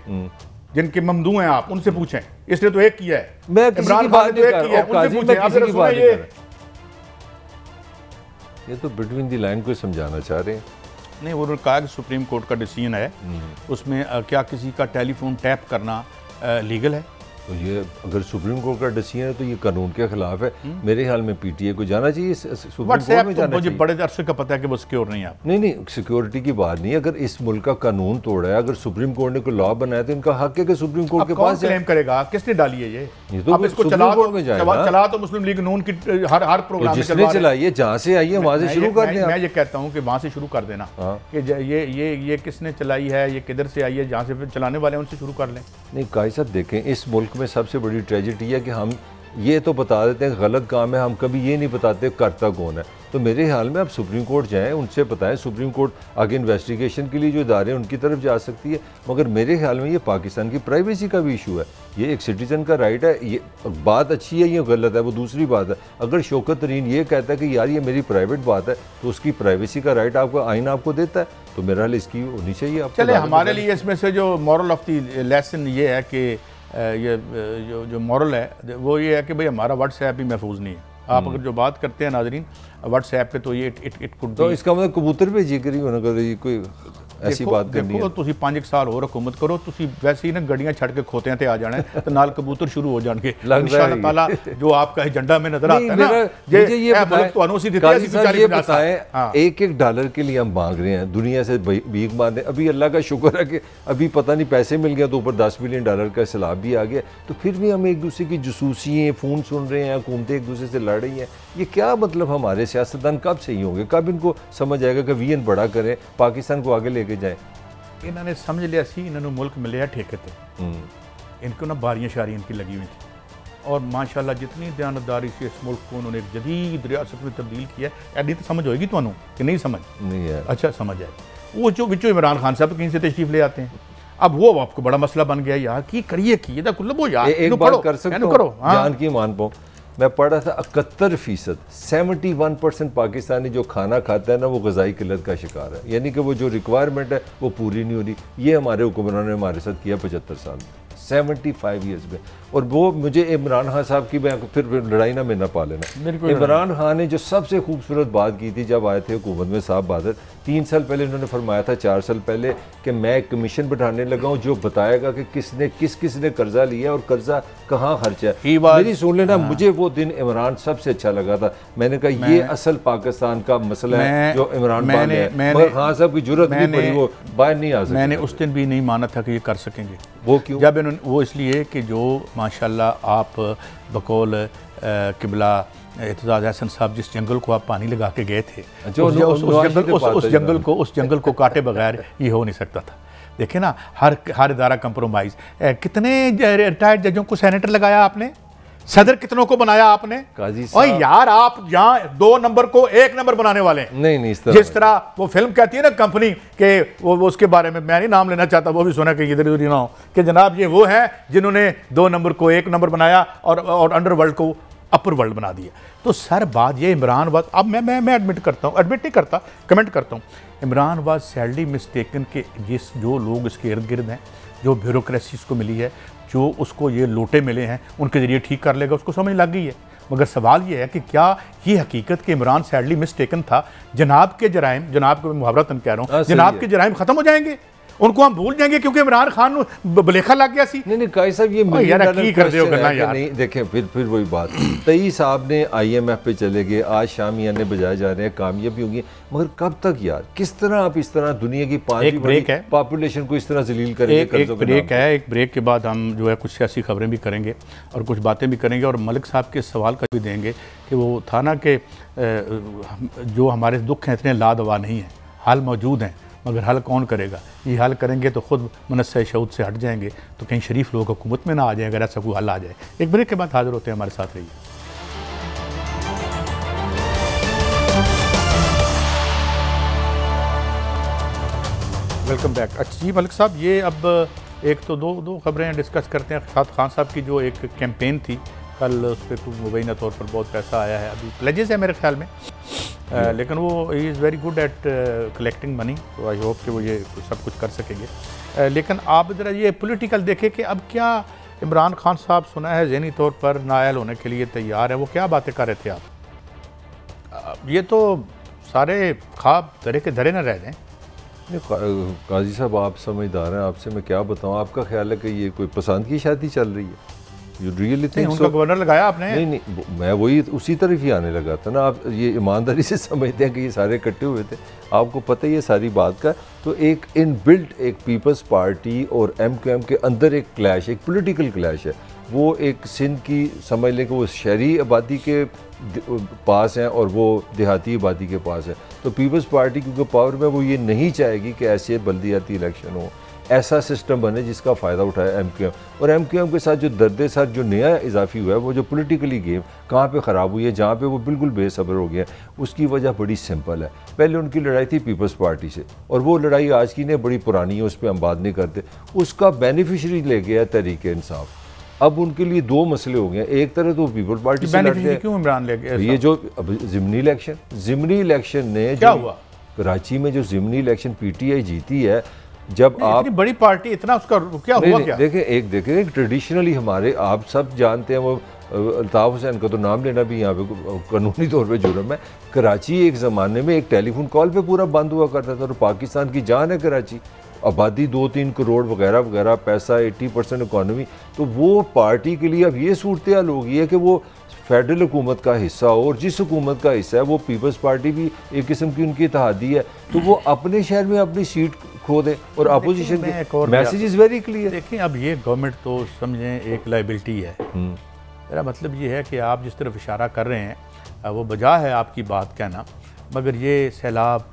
जिनके ममदू हैं आप, उनसे पूछें। इसने तो एक किया है, मैं इमरान खान ने तो एक किया है, उनसे पूछें। ये तो बिटवीन द लाइन को समझाना चाह रहे हैं। नहीं, उन्होंने कहा कि सुप्रीम कोर्ट का डिसीजन है, उसमें क्या किसी का टेलीफोन टैप करना लीगल है? तो ये अगर सुप्रीम कोर्ट का डिसीजन है तो ये कानून के खिलाफ है। मेरे ख्याल में PTA को जाना चाहिए, सुप्रीम कोर्ट में जाना मुझे बड़े अरसे का पता है कि वो सिक्योर नहीं है। नहीं, सिक्योरिटी की बात नहीं है। अगर इस मुल्क का कानून तोड़ा है, अगर सुप्रीम कोर्ट ने कोई लॉ बनाया तो इनका हक है कि सुप्रीम कोर्ट के पास क्लेम करेगा। किसने डाली है ये? तो अब इसको चला तो मुस्लिम लीग नून की हर प्रोग्राम जिसने चलाई है, जहाँ से आई है वहाँ से शुरू कर दें। मैं ये कहता हूँ कि वहाँ से शुरू कर देना कि ये किसने चलाई है, ये किधर से आई है, जहाँ से चलाने वाले उनसे शुरू कर लें। नहीं काजी साहब, देखें इस मुल्क में सबसे बड़ी ट्रेजेडी है कि हम ये तो बता देते हैं गलत काम है, हम कभी ये नहीं बताते करता कौन है। तो मेरे ख्याल में आप सुप्रीम कोर्ट जाएं, उनसे बताएं। सुप्रीम कोर्ट आगे इन्वेस्टिगेशन के लिए जो इदारे हैं उनकी तरफ जा सकती है, मगर मेरे ख्याल में ये पाकिस्तान की प्राइवेसी का भी इशू है। ये एक सिटीजन का राइट है। ये बात अच्छी है, ये गलत है, वो दूसरी बात है। अगर शौकत तरीन ये कहता है कि यार ये मेरी प्राइवेट बात है, तो उसकी प्राइवेसी का राइट आपको आइन आपको देता है, तो मेरा ख्याल इसकी होनी चाहिए। आप चले, हमारे लिए इसमें से जो मॉरल ऑफ द लेसन ये है कि ये जो मॉरल है वो ये है कि भाई हमारा व्हाट्सएप भी महफूज नहीं है। आप अगर जो बात करते हैं नाजरीन व्हाट्सएप पे, तो ये इट कुड, तो इसका मतलब कबूतर भेजी करी होना कर कोई ऐसी बात करनी है। ਤੁਸੀਂ 5 साल और हुकूमत करो, ਤੁਸੀਂ वैसे ही ना गड्डियां छड़ के खोतियां ते आ जाना है, तो नाल कबूतर शुरू हो जाएंगे इंशाअल्लाह ताला। जो आपका एजेंडा में नजर आता है ना, मुझे ये बताएं, 1-1 डॉलर के लिए हम मांग रहे हैं, दुनिया से भीख मांग रहे हैं। अभी अल्लाह का शुक्र है कि अभी पता नहीं पैसे मिल गया तो ऊपर 10 बिलियन डॉलर का सैलाब भी आ गया, तो फिर भी हम एक दूसरे की जसूसियाँ फ़ोन सुन रहे हैं, हुकूमतें एक दूसरे से लड़ रही हैं। ये क्या मतलब? हमारे सियासतदान कब सही होंगे? कब इनको समझ आएगा कि वीएन बड़ा करें, पाकिस्तान को आगे लेके जाए? इन्होंने समझ लिया सी, इन्होंने मुल्क मिले ठेके थे, इनको ना बारियां शारियां इनकी लगी हुई थी, और माशाल्लाह जितनी दयानतदारी से इस मुल्क को उन्होंने एक जदीद रियासत में तब्दील किया। एडी तो समझ होगी तुहानू कि नहीं समझ? नहीं है। अच्छा, समझ आए। वो जो बिचो इमरान खान साहब कहीं से तशरीफ ले आते हैं, अब वो आपको बड़ा मसला बन गया यार, की करिए की वो यार एक बात कर सकते हो, जान की मान पाऊँ, मैं पढ़ रहा था 71%, 71% पाकिस्तानी जो खाना खाता है ना, वो ग़िज़ाई किल्लत का शिकार है। यानी कि वो जो रिक्वायरमेंट है वो पूरी नहीं हो रही। ये हमारे हुक्मरानों ने हमारे साथ किया 75 साल में। 75 ईयर्स में। और वो मुझे इमरान खान साहब की, मैं फिर लड़ाई ना में ना पा लेना, इमरान खान ने जो सबसे खूबसूरत बात की थी जब आए थे हुकूमत में साहब बादल, 3 साल पहले उन्होंने फरमाया था, 4 साल पहले, कि मैं कमीशन बैठाने लगा हूँ जो बताएगा कि किस ने कर्जा लिया और कर्जा कहाँ खर्चा है। मेरी सुन लेना, मुझे वो दिन इमरान सबसे अच्छा लगा था। मैंने कहा ये असल पाकिस्तान का मसला है जो इमरान खान है, मगर खान साहब की जरूरत नहीं पड़ी, वो बाहर नहीं आ सके। मैंने उस दिन भी नहीं माना था कि ये कर सकेंगे। वो क्यों? जब इन्होंने, वो इसलिए कि जो माशाल्लाह आप बकौल किबला एतजाज़ हसन साहब जिस जंगल को आप पानी लगा के गए थे, उस जंगल को काटे बगैर ये हो नहीं सकता था। देखे ना, हर इदारा कंप्रोमाइज़। कितने रिटायर्ड जजों को सेनेटर लगाया आपने, सदर कितनों को बनाया आपने। और यार आप यहाँ 2 नंबर को 1 नंबर बनाने वाले हैं। नहीं जिस तरह वो फिल्म कहती है ना कंपनी के, वो उसके बारे में मैं नहीं नाम लेना चाहता, वो भी सुना कि इधर उधर ना हो कि जनाब ये वो है जिन्होंने 2 नंबर को 1 नंबर बनाया और अंडरवर्ल्ड को अपर वर्ल्ड बना दिया। तो सर बात ये, इमरान वाज, अब मैं एडमिट करता हूँ, एडमिट नहीं करता, कमेंट करता हूँ, इमरान वाज सैडली मिस्टेकन के जो लोग इसके इर्द गिर्द हैं, जो ब्यूरोक्रेसी इसको मिली है, जो उसको ये लोटे मिले हैं, उनके ज़रिए ठीक कर लेगा, उसको समझ लग गई है। मगर सवाल ये है कि क्या ये हकीकत कि इमरान सैडली मिस्टेकन था, जनाब के जराइम, जनाब को मुहावरतन कह रहा हूँ, जनाब के जराइम ख़त्म हो जाएंगे, उनको हम भूल जाएंगे क्योंकि इमरान खान बलेखा लग गया सी। नहीं काजी साहब, ये नहीं देखें, फिर वही बात, 23 साहब ने IMF पे चले गए, आज शामियाने बजाए जा रहे हैं, कामयाबी होगी, मगर कब तक यार? किस तरह आप इस तरह दुनिया की 5वीं ब्रेक है पॉपुलेशन को इस तरह जलील करेंगे? एक ब्रेक है, एक ब्रेक के बाद हम जो है कुछ सियासी खबरें भी करेंगे और कुछ बातें भी करेंगे, और मलिक साहब के सवाल का भी देंगे कि वो था ना कि जो हमारे दुख हैं इतने लादवा नहीं हैं, हल मौजूद हैं, मगर हल कौन करेगा? ये हल करेंगे तो ख़ुद मनस्सा शऊद से हट जाएंगे, तो कहीं शरीफ लोग हुकूमत में ना आ जाए अगर ऐसा कोई हल आ जाए। एक ब्रेक के बाद हाजिर होते हैं, हमारे साथ रहिए। Welcome back. अच्छा जी मलिक साहब, ये अब एक तो दो खबरें डिस्कस करते हैं। साथ खान साहब की जो एक कैंपेन थी कल, उस पर मुबैना तौर पर बहुत पैसा आया है, अभी प्लेजेस है मेरे ख्याल में, लेकिन वो he is very good at collecting money, तो आई होप कि वो ये सब कुछ कर सकेंगे। लेकिन आप ज़रा ये पॉलिटिकल देखें कि अब क्या इमरान खान साहब सुना है ज़हनी तौर पर नाअहल होने के लिए तैयार है, वो क्या बातें कर रहे थे आप? ये तो सारे ख्वाब धरे के धरे न रह जाएँ। काजी साहब आप समझदार हैं, आपसे मैं क्या बताऊँ, आपका ख्याल है कि ये कोई पसंद की शादी चल रही है? यू रियली थिंक उनका गवर्नर लगाया आपने? नहीं, मैं वही उसी तरफ ही आने लगा था ना। आप ये ईमानदारी से समझते हैं कि ये सारे इकट्ठे हुए थे, आपको पता ही है सारी बात का। तो एक इनबिल्ट एक पीपल्स पार्टी और MQM के अंदर एक क्लैश, एक पॉलिटिकल क्लैश है। वो एक सिंध की समझ लें कि वो शहरी आबादी के पास हैं और वो देहाती आबादी के पास है। तो पीपल्स पार्टी क्योंकि पावर में, वो ये नहीं चाहेगी कि ऐसे बल्दियाती इलेक्शन हो, ऐसा सिस्टम बने जिसका फ़ायदा उठाए MQM। और MQM के साथ जो दर्द साथ जो नया इजाफी हुआ है, वो जो पॉलिटिकली गेम कहाँ पे ख़राब हुई है, जहाँ पे वो बिल्कुल बेसब्र हो गया, उसकी वजह बड़ी सिंपल है। पहले उनकी लड़ाई थी पीपल्स पार्टी से, और वो लड़ाई आज की नहीं, बड़ी पुरानी है, उस पर हम बात नहीं करते। उसका बेनिफिशरी ले गया तहरीक इंसाफ। अब उनके लिए 2 मसले हो गए, एक तरह तो पीपल पार्टी से लड़ते हैं। क्यों इमरान ले गया? ये जो ज़िमनी इलेक्शन ने क्या हुआ कराची में, जो ज़िमनी इलेक्शन PTI जीती है, जब आप बड़ी पार्टी इतना उसका क्या हुआ? क्या देखें ट्रेडिशनली हमारे, आप सब जानते हैं, वो अल्ताफ़ हुसैन का तो नाम लेना भी यहाँ पे कानूनी तौर पे जुर्म है। कराची एक ज़माने में एक टेलीफोन कॉल पे पूरा बंद हुआ करता था, और पाकिस्तान की जान है कराची, आबादी 2-3 करोड़ वगैरह वगैरह, पैसा 80% इकॉनमी। तो वो पार्टी के लिए अब ये सूरत हाल हो गई है कि वो फेडरल हुकूमत का हिस्सा हो, और जिस हुकूमत का हिस्सा है वो पीपल्स पार्टी भी एक किस्म की उनकी इत्तेहादी है, तो वो अपने शहर में अपनी सीट खो दे। और अपोजिशन के मैसेज इज़ वेरी क्लियर। देखिए अब ये गवर्नमेंट तो समझें एक लाइबिलिटी है। मेरा मतलब ये है कि आप जिस तरफ इशारा कर रहे हैं वो बजा है आपकी बात कहना, मगर ये सैलाब,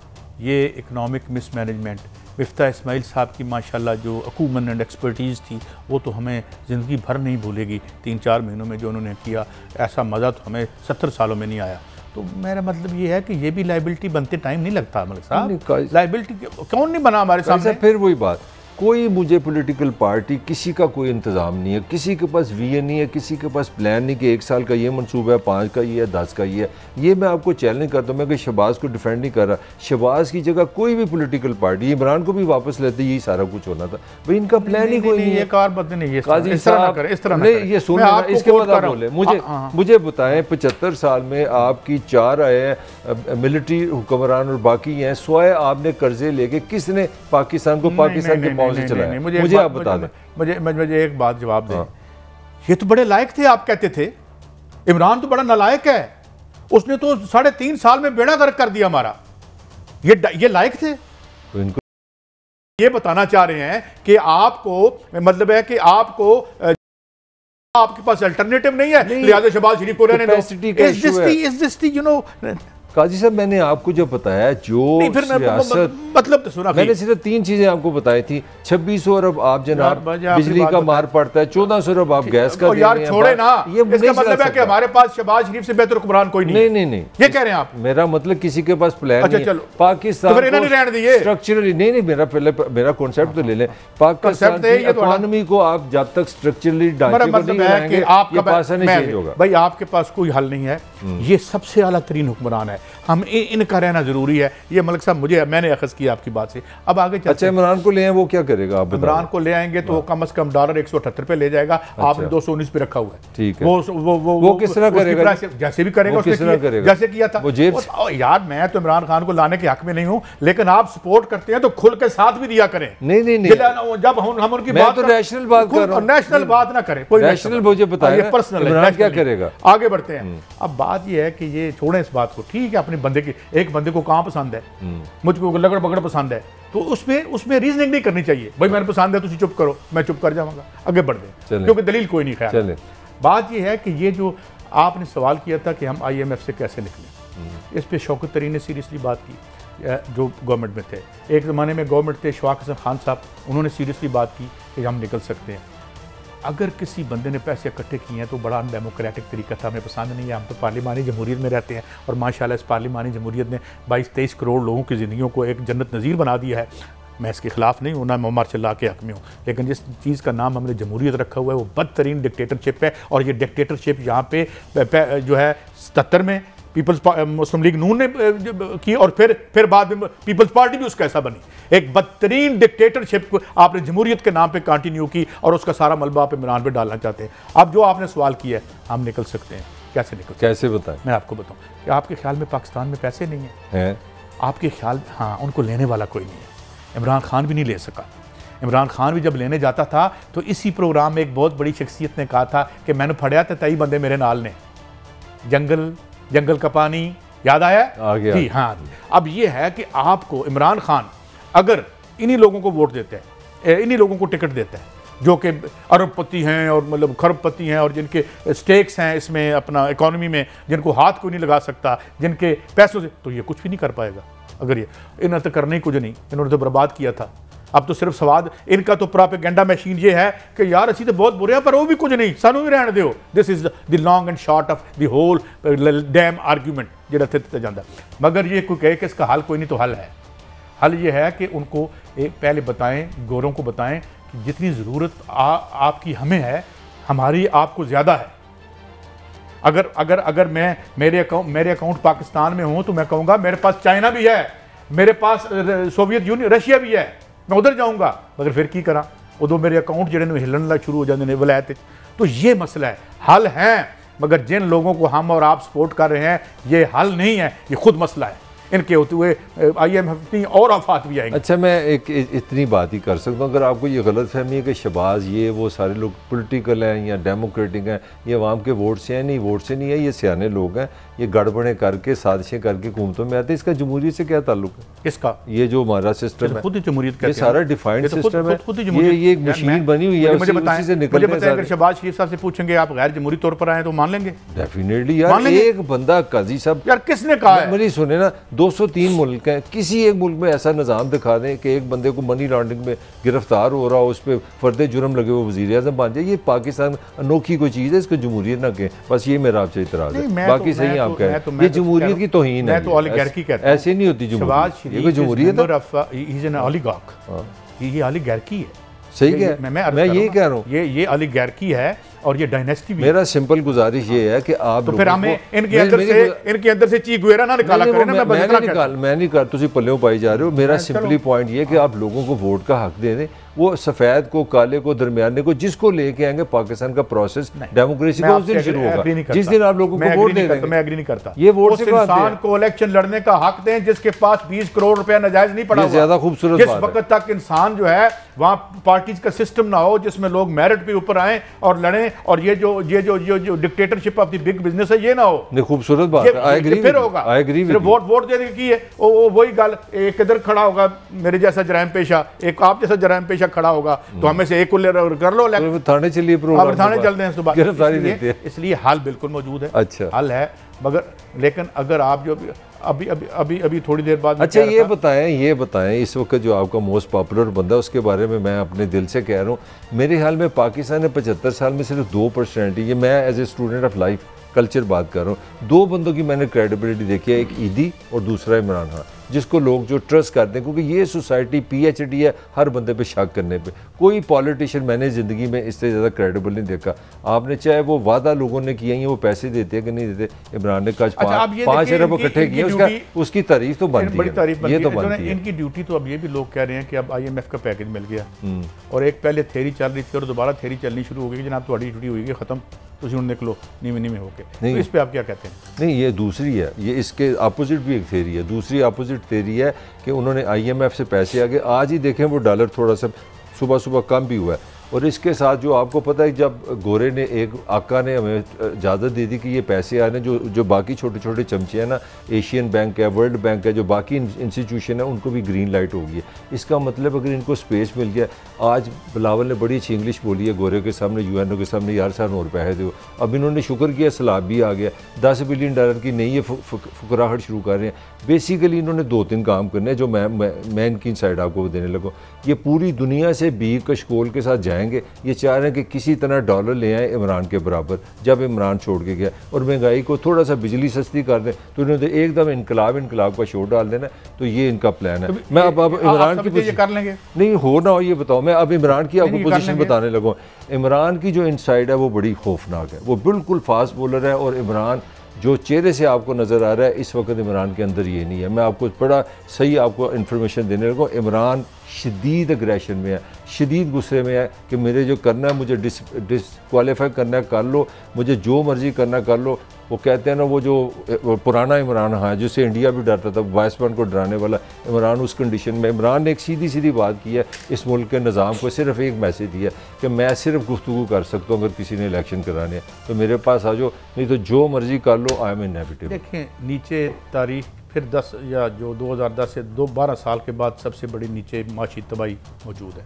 ये इकनॉमिक मिसमैनेजमेंट, मिफ्ता इस्माइल साहब की माशाल्लाह जो अकूमन एंड एक्सपर्टीज़ थी, वो तो हमें ज़िंदगी भर नहीं भूलेगी। 3-4 महीनों में जो उन्होंने किया, ऐसा मज़ा तो हमें 70 सालों में नहीं आया। तो मेरा मतलब ये है कि ये भी लाइबिलिटी बनते टाइम नहीं लगता मलिक साहब। लाइबिलिटी कौन नहीं बना हमारे सामने? फिर वही बात, कोई मुझे पॉलिटिकल पार्टी किसी का कोई इंतज़ाम नहीं है, किसी के पास विजन नहीं है, किसी के पास प्लान नहीं कि 1 साल का ये मनसूबा है, 5 का ये है, 10 का ये है। ये मैं आपको चैलेंज करता हूँ, मैं कि शहबाज को डिफेंड नहीं कर रहा, शहबाज की जगह कोई भी पॉलिटिकल पार्टी, इमरान को भी वापस लेते यही सारा कुछ होना था। भाई इनका प्लान ही कोई नहीं है। काजी साहब नहीं, ये सुन इसके बाद आप बोले मुझे बताएं 75 साल में आपकी 4 आए हैं मिलिट्री हुक्मरान और बाकी हैं, सोए आपने कर्जे लेके किसने पाकिस्तान को पाकिस्तान के पांव से चलाया? मुझे आप बता दें। मुझे एक बात जवाब दें। ये तो बड़े लायक थे, आप कहते थे इमरान तो बड़ा नालायक है, उसने तो 3.5 साल में बेड़ा गर्क कर दिया हमारा। ये लायक थे? तो इनको ये बताना चाह रहे हैं कि आपको मतलब है कि आपके पास अल्टरनेटिव नहीं है, लिहाजा शहबाज शरीफ को रहने दो। काजी साहब मैंने आपको जो बताया जो मतलब तो सुना, मैंने सिर्फ 3 चीजें आपको बताई थी। 2600 अरब आप जनाब बिजली का मार पड़ता है, 1400 अरब आप गैस का यार छोड़े ना, इसका मतलब है कि हमारे पास शहबाज शरीफ से बेहतर हुक्मरान कोई नहीं। नहीं ये कह रहे हैं आप? मेरा मतलब किसी के पास प्लान नहीं है पाकिस्तान स्ट्रक्चरली। नहीं मेरा कॉन्सेप्ट तो ले लें। पाकिस्तान की इकोनॉमी को आप जब तक स्ट्रक्चरली ढांचे को नहीं बनाएंगे आपका पास नहीं चेंज होगा। भाई आपके पास कोई हल नहीं है, ये सबसे आला तरीन हुक्मरान है, हम इनका रहना जरूरी है। ये मलिक साहब मैंने अखज़ किया आपकी बात से। अब आगे अच्छा इमरान को ले आए, वो क्या करेगा? आप इमरान को ले आएंगे तो वो कम से कम $178 पे ले जाएगा। आपने 219 पे रखा हुआ है। ठीक है, वो किस तरह करेगा? जैसे भी करेगा, जैसे किया था यार। मैं तो इमरान खान को लाने के हक में नहीं हूँ, लेकिन आप सपोर्ट करते हैं तो खुल के साथ भी दिया करें। नहीं जब हम उनकी बात नेशनल बात कर रहा हूं, नेशनल बात ना करें, कोई नेशनल मुझे बताइए पर्सनल है, क्या करेगा? आगे बढ़ते हैं। अब बात ये है कि ये छोड़ें इस बात को, ठीक है अपने बंदे की, एक बंदे को कहाँ पसंद है, मुझको लगड़ बगड़ पसंद है तो उसमें रीजनिंग नहीं करनी चाहिए। भाई मैंने पसंद है, तुम चुप करो, मैं चुप कर जाऊंगा, आगे बढ़ दें, क्योंकि दलील कोई नहीं ख्याल। बात यह है कि ये जो आपने सवाल किया था कि हम IMF से कैसे निकलें, इस पे शौकत तरीन ने सीरियसली बात की, जो गवर्नमेंट में थे। एक ज़माने में गवर्नमेंट थे शवाक हसन खान साहब, उन्होंने सीरियसली बात की कि हम निकल सकते हैं। अगर किसी बंदे ने पैसे इकट्ठे किए हैं तो बड़ा अनडेमोक्रेटिक तरीका था, हमें पसंद नहीं है। हम तो पार्लिमानी जमहूरियत में रहते हैं और माशाल्लाह इस पार्लिमानी जमहूरियत ने 22-23 करोड़ लोगों की ज़िंदगियों को एक जन्नत नज़ीर बना दिया है। मैं इसके खिलाफ नहीं हूँ, ना मैं मार्शल के हक में हूँ, लेकिन जिस चीज़ का नाम हमने जमहूरियत रखा हुआ है वो बदतरीन डिक्टेटरशिप है। और ये डिक्टेटरशिप यहाँ पे जो है 77 में पीपल्स मुस्लिम लीग नून ने की और फिर बाद में पीपल्स पार्टी भी उसका ऐसा बनी। एक बदतरीन डिक्टेटरशिप को आपने जमहूरियत के नाम पे कंटिन्यू की और उसका सारा मलबा आप इमरान पे डालना चाहते हैं। अब जो आपने सवाल किया है, हम निकल सकते हैं, कैसे निकल, कैसे बताएं? मैं आपको बताऊं कि आपके ख्याल में पाकिस्तान में पैसे नहीं है? आपके ख्याल, हाँ, उनको लेने वाला कोई नहीं है। इमरान खान भी नहीं ले सका। इमरान खान भी जब लेने जाता था तो इसी प्रोग्राम में एक बहुत बड़ी शख्सियत ने कहा था कि मैंने फड़िया तो तई बंदे मेरे नाल ने, जंगल का पानी याद आया जी? हाँ। अब ये है कि आपको इमरान खान अगर इन्हीं लोगों को वोट देते हैं, इन्हीं लोगों को टिकट देता है जो कि अरबपति हैं और मतलब खरबपति हैं और जिनके स्टेक्स हैं इसमें अपना इकोनॉमी में, जिनको हाथ कोई नहीं लगा सकता, जिनके पैसों से, तो ये कुछ भी नहीं कर पाएगा। अगर ये इन्होंने तो करने ही कुछ नहीं, इन्होंने तो बर्बाद किया था। अब तो सिर्फ स्वाद इनका तो प्रोपेगेंडा मशीन ये है कि यार असी तो बहुत बुरे हैं पर वो भी कुछ नहीं, सानू भी रहने दो। This is the long and short of the whole damn argument जो दिता जाता। मगर ये कोई कहे कि इसका हल कोई नहीं, तो हल है। हल ये है कि उनको एक पहले बताएं, गोरों को बताएं कि जितनी ज़रूरत आपकी हमें है, हमारी आपको ज़्यादा है। अगर मैं मेरे अकाउंट पाकिस्तान में हूँ तो मैं कहूँगा मेरे पास चाइना भी है, मेरे पास सोवियत यूनियन रशिया भी है, मैं उधर जाऊँगा। मगर फिर की करा, उदो मेरे अकाउंट जो हिलन लग शुरू हो जाते हैं वलायत। तो ये मसला है, हल है, मगर जिन लोगों को हम और आप सपोर्ट कर रहे हैं ये हल नहीं है, ये खुद मसला है। इनके होते हुए IMF और आफात भी आएंगे। अच्छा, मैं एक इतनी बात ही कर सकता हूँ, अगर आपको ये गलत फहमी है कि शहबाज ये वो सारे लोग पॉलिटिकल हैं या डेमोक्रेटिक हैं, ये अवाम के वोट से हैं, नहीं, वोट से नहीं है, ये सियाने लोग हैं, ये गड़बड़ें करके साजिशें करके हुकूमतों में आते हैं। इसका जमहूरियत से क्या ताल्लुक है? इसका ये जो हमारा सिस्टम है, खुद ही जमहूरियत, ये सारा डिफाइंड सिस्टम है, ये एक मशीन बनी हुई है। मुझे बताएं, शहबाज शरीफ साहब से पूछेंगे आप गैर जमहूरी तौर पर आए तो मान लेंगे? डेफिनेटली यार, एक बंदा काजी साहब, यार किसने कहा है? मेरी सुने ना, 203 मुल्क हैं, किसी एक मुल्क में ऐसा निज़ाम दिखा दें कि एक बंदे को मनी लॉन्ड्रिंग में गिरफ्तार हो रहा हो, उस पर फर्द जुर्म लगे वो वज़ीर आज़म बन जाए। ये पाकिस्तान अनोखी कोई चीज़ है, इसको जमहूरियत ना कहें। बस ये मेरा आपसे इतराज़ है, बाकी सही आप कहें। ये जमहूरियत की तौहीन है, ऐसे नहीं होती जमहूरियत, ये कोई जमहूरियत है। सही है, मैं यही कह रहा हूँ, ये ओलिगार्की है और ये डायनेस्टी भी। मेरा सिंपल गुजारिश ये है कि आप तो फिर हमें इनके अंदर से ची गुएरा ना निकाला करें ना। मैं नहीं कर, तुम पल्ले पाई जा रहे हो। मेरा सिंपली पॉइंट ये कि आप लोगों को वोट का हक दे दें, वो सफ़ेद को, काले को, दरमियाने को, जिसको लेके आएंगे पाकिस्तान का प्रोसेस डेमोक्रेसी का उस दिन शुरू होगा, जिस दिन आप लोगों को वोट देंगे। मैं एग्री नहीं करता। ये वोट से इंसान को इलेक्शन लड़ने का हक दें जिसके पास 20 करोड़ रुपया नाजायज नहीं पड़ा। ज्यादा खूबसूरत जिस वक्त तक इंसान जो है वहाँ पार्टीज का सिस्टम ना हो जिसमें लोग मेरिट पे ऊपर आए और लड़ें, और ये जो dictatorship of the big business है ये ना हो। नहीं, खूबसूरत बात है, आई एग्री, फिर होगा। I agree. वोट देने की है वही गल, एक इधर खड़ा होगा मेरे जैसा जराइम पेशा, एक आप जैसा जराइम पेशा खड़ा होगा, तो हमें से एक को कर लो, थाने चलिए, थाने चलते हैं, गिरफ्तारी देते हैं। इसलिए हल बिल्कुल मौजूद है। अच्छा हल है, मगर लेकिन अगर आप जो अभी थोड़ी देर बाद। अच्छा ये बताएं इस वक्त जो आपका मोस्ट पॉपुलर बंदा, उसके बारे में मैं अपने दिल से कह रहा हूँ, मेरे ख्याल में पाकिस्तान ने 75 साल में सिर्फ 2% ही, ये मैं as a student of life culture बात कर रहा हूँ, 2 बंदों की मैंने क्रेडिबिलिटी देखी है, एक ईदी और दूसरा इमरान खान, जिसको लोग जो ट्रस्ट करते हैं, क्योंकि ये सोसाइटी PhD है हर बंदे पे शक करने पे। कोई पॉलिटिशियन मैंने ज़िंदगी में इससे ज़्यादा क्रेडिबल नहीं देखा। आपने चाहे वो वादा लोगों ने किया ही, वो पैसे देते हैं कि नहीं देते, इमरान ने कल 5 अरब इकट्ठे किए, उसकी तारीफ तो बनती है, ये तो बनती है। इनकी ड्यूटी तो अब ये भी लोग कह रहे हैं कि अब IMF का पैकेज मिल गया, और एक पहले थेरी चल रही थी और दोबारा थेरी चलनी शुरू हो गई कि जनाब तुम्हारी ड्यूटी होगी खत्म, तुम निकलो नीमे होके। तो इस पे आप क्या कहते हैं? नहीं, ये दूसरी है, ये इसके अपोजिट भी एक थेरी है। दूसरी अपोजिट थेरी है कि उन्होंने IMF से पैसे आगे, आज ही देखें वो डॉलर थोड़ा सा सुबह सुबह कम भी हुआ है। और इसके साथ जो आपको पता है, जब गोरे ने एक आका ने हमें इजाज़त दे दी कि ये पैसे आने, जो बाकी छोटे छोटे चमचे हैं ना, एशियन बैंक है, वर्ल्ड बैंक है, जो बाकी इंस्टीट्यूशन है, उनको भी ग्रीन लाइट हो गई है। इसका मतलब अगर इनको स्पेस मिल गया, आज बिलावल ने बड़ी अच्छी इंग्लिश बोली है गोरे के सामने, UNO के सामने, यार साहब और पैसे दो। अब इन्होंने शुक्र किया, सैलाब भी आ गया, $10 बिलियन की नई ये फुकराहट शुरू कर रहे हैं। बेसिकली इन्होंने 2-3 काम करने हैं जो मैं इनकी साइड आपको देने लगूँ। ये पूरी दुनिया से बीक कशकोल के साथ जाएंगे, ये चाह रहे हैं कि किसी तरह डॉलर ले आए इमरान के बराबर, जब इमरान छोड़ के गया, और महंगाई को थोड़ा सा बिजली सस्ती कर दें, तो इन्होंने एकदम इनकलाब का शो डाल देना। तो ये इनका प्लान है। मैं अब इमरान की कर लेंगे नहीं हो ना हो, ये बताओ, मैं अब इमरान की आपको पोजीशन बताने लगूँ। इमरान की जो इनसाइड है वो बड़ी खौफनाक है, वो बिल्कुल फास्ट बॉलर है, और इमरान जो चेहरे से आपको नज़र आ रहा है इस वक्त इमरान के अंदर ये नहीं है। मैं आपको बड़ा सही आपको इन्फॉर्मेशन देने लगूँ, इमरान शदीद अग्रेशन में है, शदीद गुस्से में है कि मेरे जो करना है, मुझे डिसक्वालीफाई करना है कर लो, मुझे जो मर्जी करना कर लो। वो कहते हैं ना, वो जो पुराना इमरान है जिससे इंडिया भी डरता था, वाइसमैन को डराने वाला इमरान, उस कंडीशन में इमरान ने एक सीधी बात की है, इस मुल्क के निज़ाम को सिर्फ एक मैसेज दिया कि मैं सिर्फ गुफ्तगू कर सकता हूँ, अगर किसी ने इलेक्शन कराने हैं तो मेरे पास आ जाओ, नहीं तो जो मर्जी कर लो, आई एम इनएविटेबल। देखें नीचे तारीख फिर 10 या जो 2010 से 12 साल के बाद सबसे बड़ी नीचे माशी तबाही मौजूद है।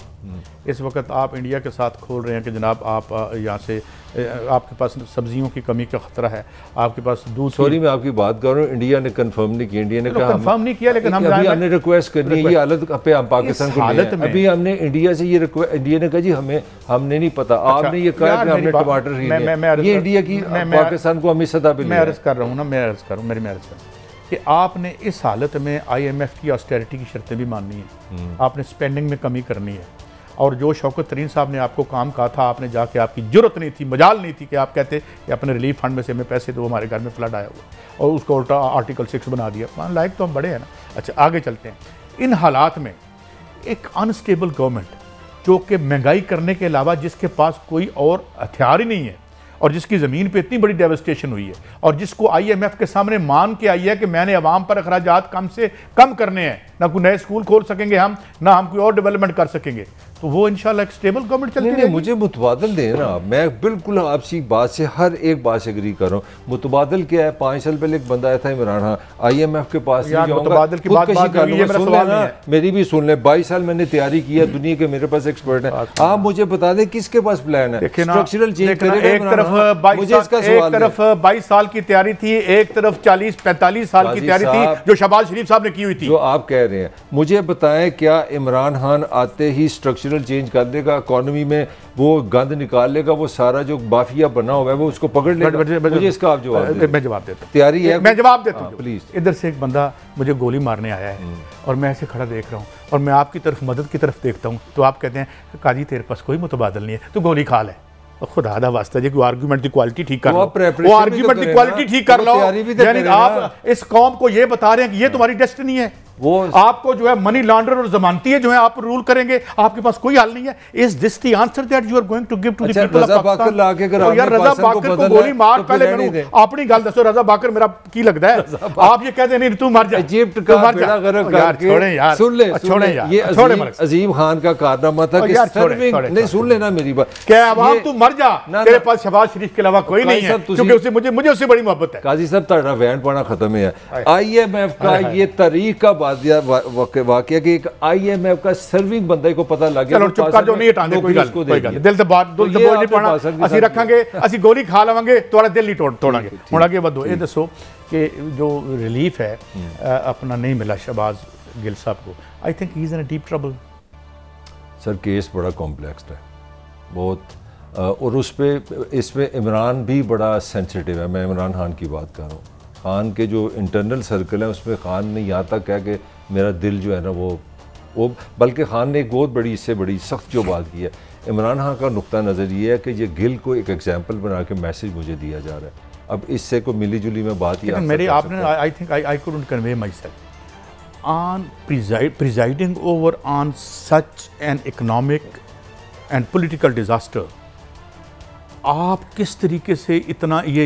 इस वक्त आप इंडिया के साथ खोल रहे हैं कि जनाब आप यहाँ से आपके पास सब्जियों की कमी का खतरा है, आपके पास दूध। सॉरी मैं आपकी बात कर रहा हूँ, इंडिया ने कंफर्म नहीं किया, इंडिया ने कहा कंफर्म नहीं किया, लेकिन हमने रिक्वेस्ट करनी है, ये हालत पे हम पाकिस्तान को हालत में अभी हमने इंडिया से ये इंडिया ने कहा जी हमने नहीं पता, आपने ये कहा कि हमने टमाटर ये इंडिया की पाकिस्तान को हमें सदा पे। मैं अर्ज कर रहा हूँ ना, मैं अर्ज कर रहा हूँ, मेरी अर्ज कर कि आपने इस हालत में IMF की ऑस्टेरिटी की शर्तें भी माननी है, आपने स्पेंडिंग में कमी करनी है, और जो शौकत तरीन साहब ने आपको काम कहा था, आपने जाके, आपकी जरूरत नहीं थी, मजाल नहीं थी कि आप कहते कि अपने रिलीफ फंड में से हमें पैसे दो, हमारे घर में फ्लड आया हुआ, और उसको उल्टा आर्टिकल 6 बना दिया। लाइक तो हम बड़े हैं ना। अच्छा आगे चलते हैं। इन हालात में एक अनस्टेबल गवर्नमेंट जो कि महंगाई करने के अलावा जिसके पास कोई और हथियार ही नहीं है, और जिसकी ज़मीन पे इतनी बड़ी डेवस्टेशन हुई है, और जिसको IMF के सामने मान के आई है कि मैंने अवाम पर अखराजात कम से कम करने हैं, ना कोई नए स्कूल खोल सकेंगे हम, ना हम कोई और डेवलपमेंट कर सकेंगे, तो वो इंशाल्लाह एक स्टेबल गवर्नमेंट चलती है। मुझे मुतबादल दें ना, मैं बिल्कुल आपसी बात से हर एक बात से एग्री कर रहा हूँ। मुतबादल क्या है? 5 साल पहले एक बंदा आया था इमरान खान, IMF के पास मेरी भी सुन ले, 22 साल मैंने तैयारी की है, दुनिया के मेरे पास एक्सपर्ट है, आप मुझे बता दें किसके पास प्लान है स्ट्रक्चरल चेंज करेगा? एक तरफ 22 साल की तैयारी थी, एक तरफ 40-45 साल की तैयारी थी जो शहबाज शरीफ साहब ने की हुई थी। जो आप कह रहे हैं, मुझे बताएं क्या इमरान खान आते ही स्ट्रक्चरल चेंज कर देगा, इकोनॉमी में वो गंद निकाल लेगा, वो सारा जो माफिया बना हुआ है वो उसको पकड़ लेगा? मुझे इसका आप जवाब दें। मैं जवाब देता हूँ, तैयारी है? मैं जवाब देता हूँ प्लीज। इधर से एक बंदा मुझे गोली मारने आया है और मैं ऐसे खड़ा देख रहा हूँ और मैं आपकी तरफ मदद की तरफ देखता हूँ, तो आप कहते हैं काजी तेरे पास कोई मुतबादल नहीं है, तो गोली खा ले। खुदा दा वास्ता जी, कोई आर्गुमेंट की क्वालिटी ठीक कर लो, वो आर्गुमेंट की क्वालिटी ठीक कर लो। यानी आप इस कौम को ये बता रहे हैं कि ये तुम्हारी डेस्टिनी है, वो आपको जो है मनी लॉन्डर और जमानती है जो है आप रूल करेंगे, आपके पास कोई हल नहीं है। Is this the answer that you are going to give to the people of Pakistan? यार रजा बाकर को गोली मार, पहले मैंने अपनी गल दसो, रजा बाकर मेरा की लगता है? आप ये कहते नहीं तू मर जा, इजिप्ट का बेड़ा गर्क करके, छोड़े यार, सुन ले, छोड़े यार, ये अजीम खान का कारनामा था कि नहीं, सुन लेना मेरी बात, क्या अवाम तू मर जा, तेरे पास शहबाज शरीफ के अलावा कोई नहीं है, क्योंकि मुझे उससे बड़ी मोहब्बत है। काजी साहब ताड़ा वैन पाना खत्म है। IMF का ये तारीख का वाकया कि एक IMF का सर्विंग बंदे को पता लग गया, चलो चुप कर जो नहीं हटांगे, कोई गल दिल ते बात दिल ते बोल नहीं पाना, ਅਸੀਂ रखांगे, ਅਸੀਂ गोली खा लवांगे, ਤੁਹਾਡਾ दिल नहीं तोड़ांगे। ਹੁਣ ਅੱਗੇ ਵਧੋ, ਇਹ ਦੱਸੋ कि जो रिलीफ है अपना नहीं मिला शहबाज गिल साहब को, I think he is in a deep trouble. Sir case बड़ा कॉम्प्लेक्स है बहुत, और उस पर इसमें इमरान भी बड़ा सेंसिटिव है। मैं इमरान खान की बात कर रहा हूँ, खान के जो इंटरनल सर्कल है उसमें खान ने यहाँ तक कहा कि मेरा दिल जो है ना वो बल्कि खान ने एक बहुत बड़ी, इससे बड़ी सख्त जो बात की है, इमरान खान का नुक्ता नज़र ये है कि ये गिल को एक एग्जाम्पल बना के मैसेज मुझे दिया जा रहा है। अब इससे को मिली जुली में बात ही मेरी आपने I think I couldn't convey my self on presiding over on such an economic and political disaster. आप किस तरीके से इतना ये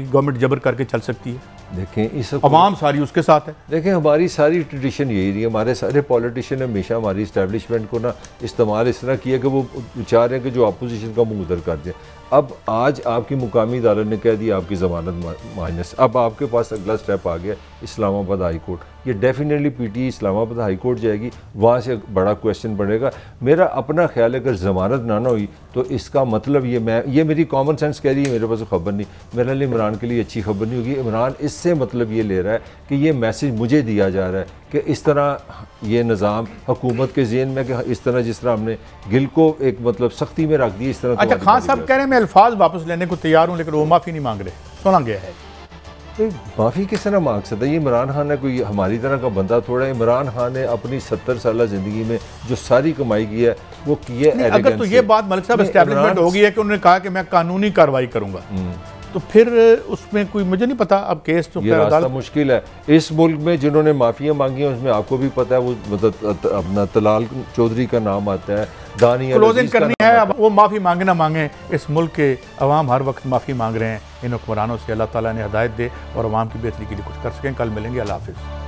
गवर्नमेंट जबर करके चल सकती है? देखें इस अवाम सारी उसके साथ है। देखें हमारी सारी ट्रेडिशन यही रही है, हमारे सारे पॉलिटिशियन ने हमेशा हमारी इस्टेब्लिशमेंट को ना इस्तेमाल इस तरह किया कि वो चाह रहे हैं कि जो अपोजिशन का मुंह उधर कर दें। अब आज आपकी मुकामी अदालत ने कह दिया आपकी ज़मानत माइनस, अब आपके पास अगला स्टेप आ गया इस्लामाबाद हाई कोर्ट। ये definitely PTE Islamabad high court जाएगी, वहाँ से बड़ा क्वेश्चन बढ़ेगा। मेरा अपना ख्याल है अगर ज़मानत ना हुई तो इसका मतलब ये मेरी कॉमन सेंस कह रही है, मेरे पास खबर नहीं, मेरे लिए इमरान के लिए अच्छी खबर नहीं होगी। इमरान इससे मतलब ये ले रहा है कि ये मैसेज मुझे दिया जा रहा है कि इस तरह ये निज़ाम हुकूमत के ज़हन में कि इस तरह जिस तरह हमने गिल को एक मतलब सख्ती में रख दी, इस तरह। अच्छा, खान साहब कह रहे हैं मैं अल्फाज वापस लेने को तैयार हूँ लेकिन वो माफ़ी नहीं मांग रहे, सुना गया है। माफ़ी किस तरह मांग सकता है? ये इमरान खान है कोई हमारी तरह का बंदा थोड़ा है। इमरान खान ने अपनी 70 साल ज़िंदगी में जो सारी कमाई की है वो की है। अगर तो ये बात मलिक साहब एस्टैब्लिशमेंट हो गई है कि उन्होंने कहा कि मैं कानूनी कार्रवाई करूंगा, तो फिर उसमें कोई मुझे नहीं पता, अब केस तो ये रास्ता मुश्किल है। इस मुल्क में जिन्होंने माफिया मांगी है उसमें आपको भी पता है, वो मतलब अपना तलाल चौधरी का नाम आता है, दानिया क्लोजिंग करनी है। अब वो माफ़ी मांगे ना मांगे, इस मुल्क के अवाम हर वक्त माफ़ी मांग रहे हैं इन हुक्मरानों से। अल्लाह ताला ने हदायत दे और अवाम की बेहतरी के लिए कुछ कर सकें। कल मिलेंगे, अल्लाह हाफिज़।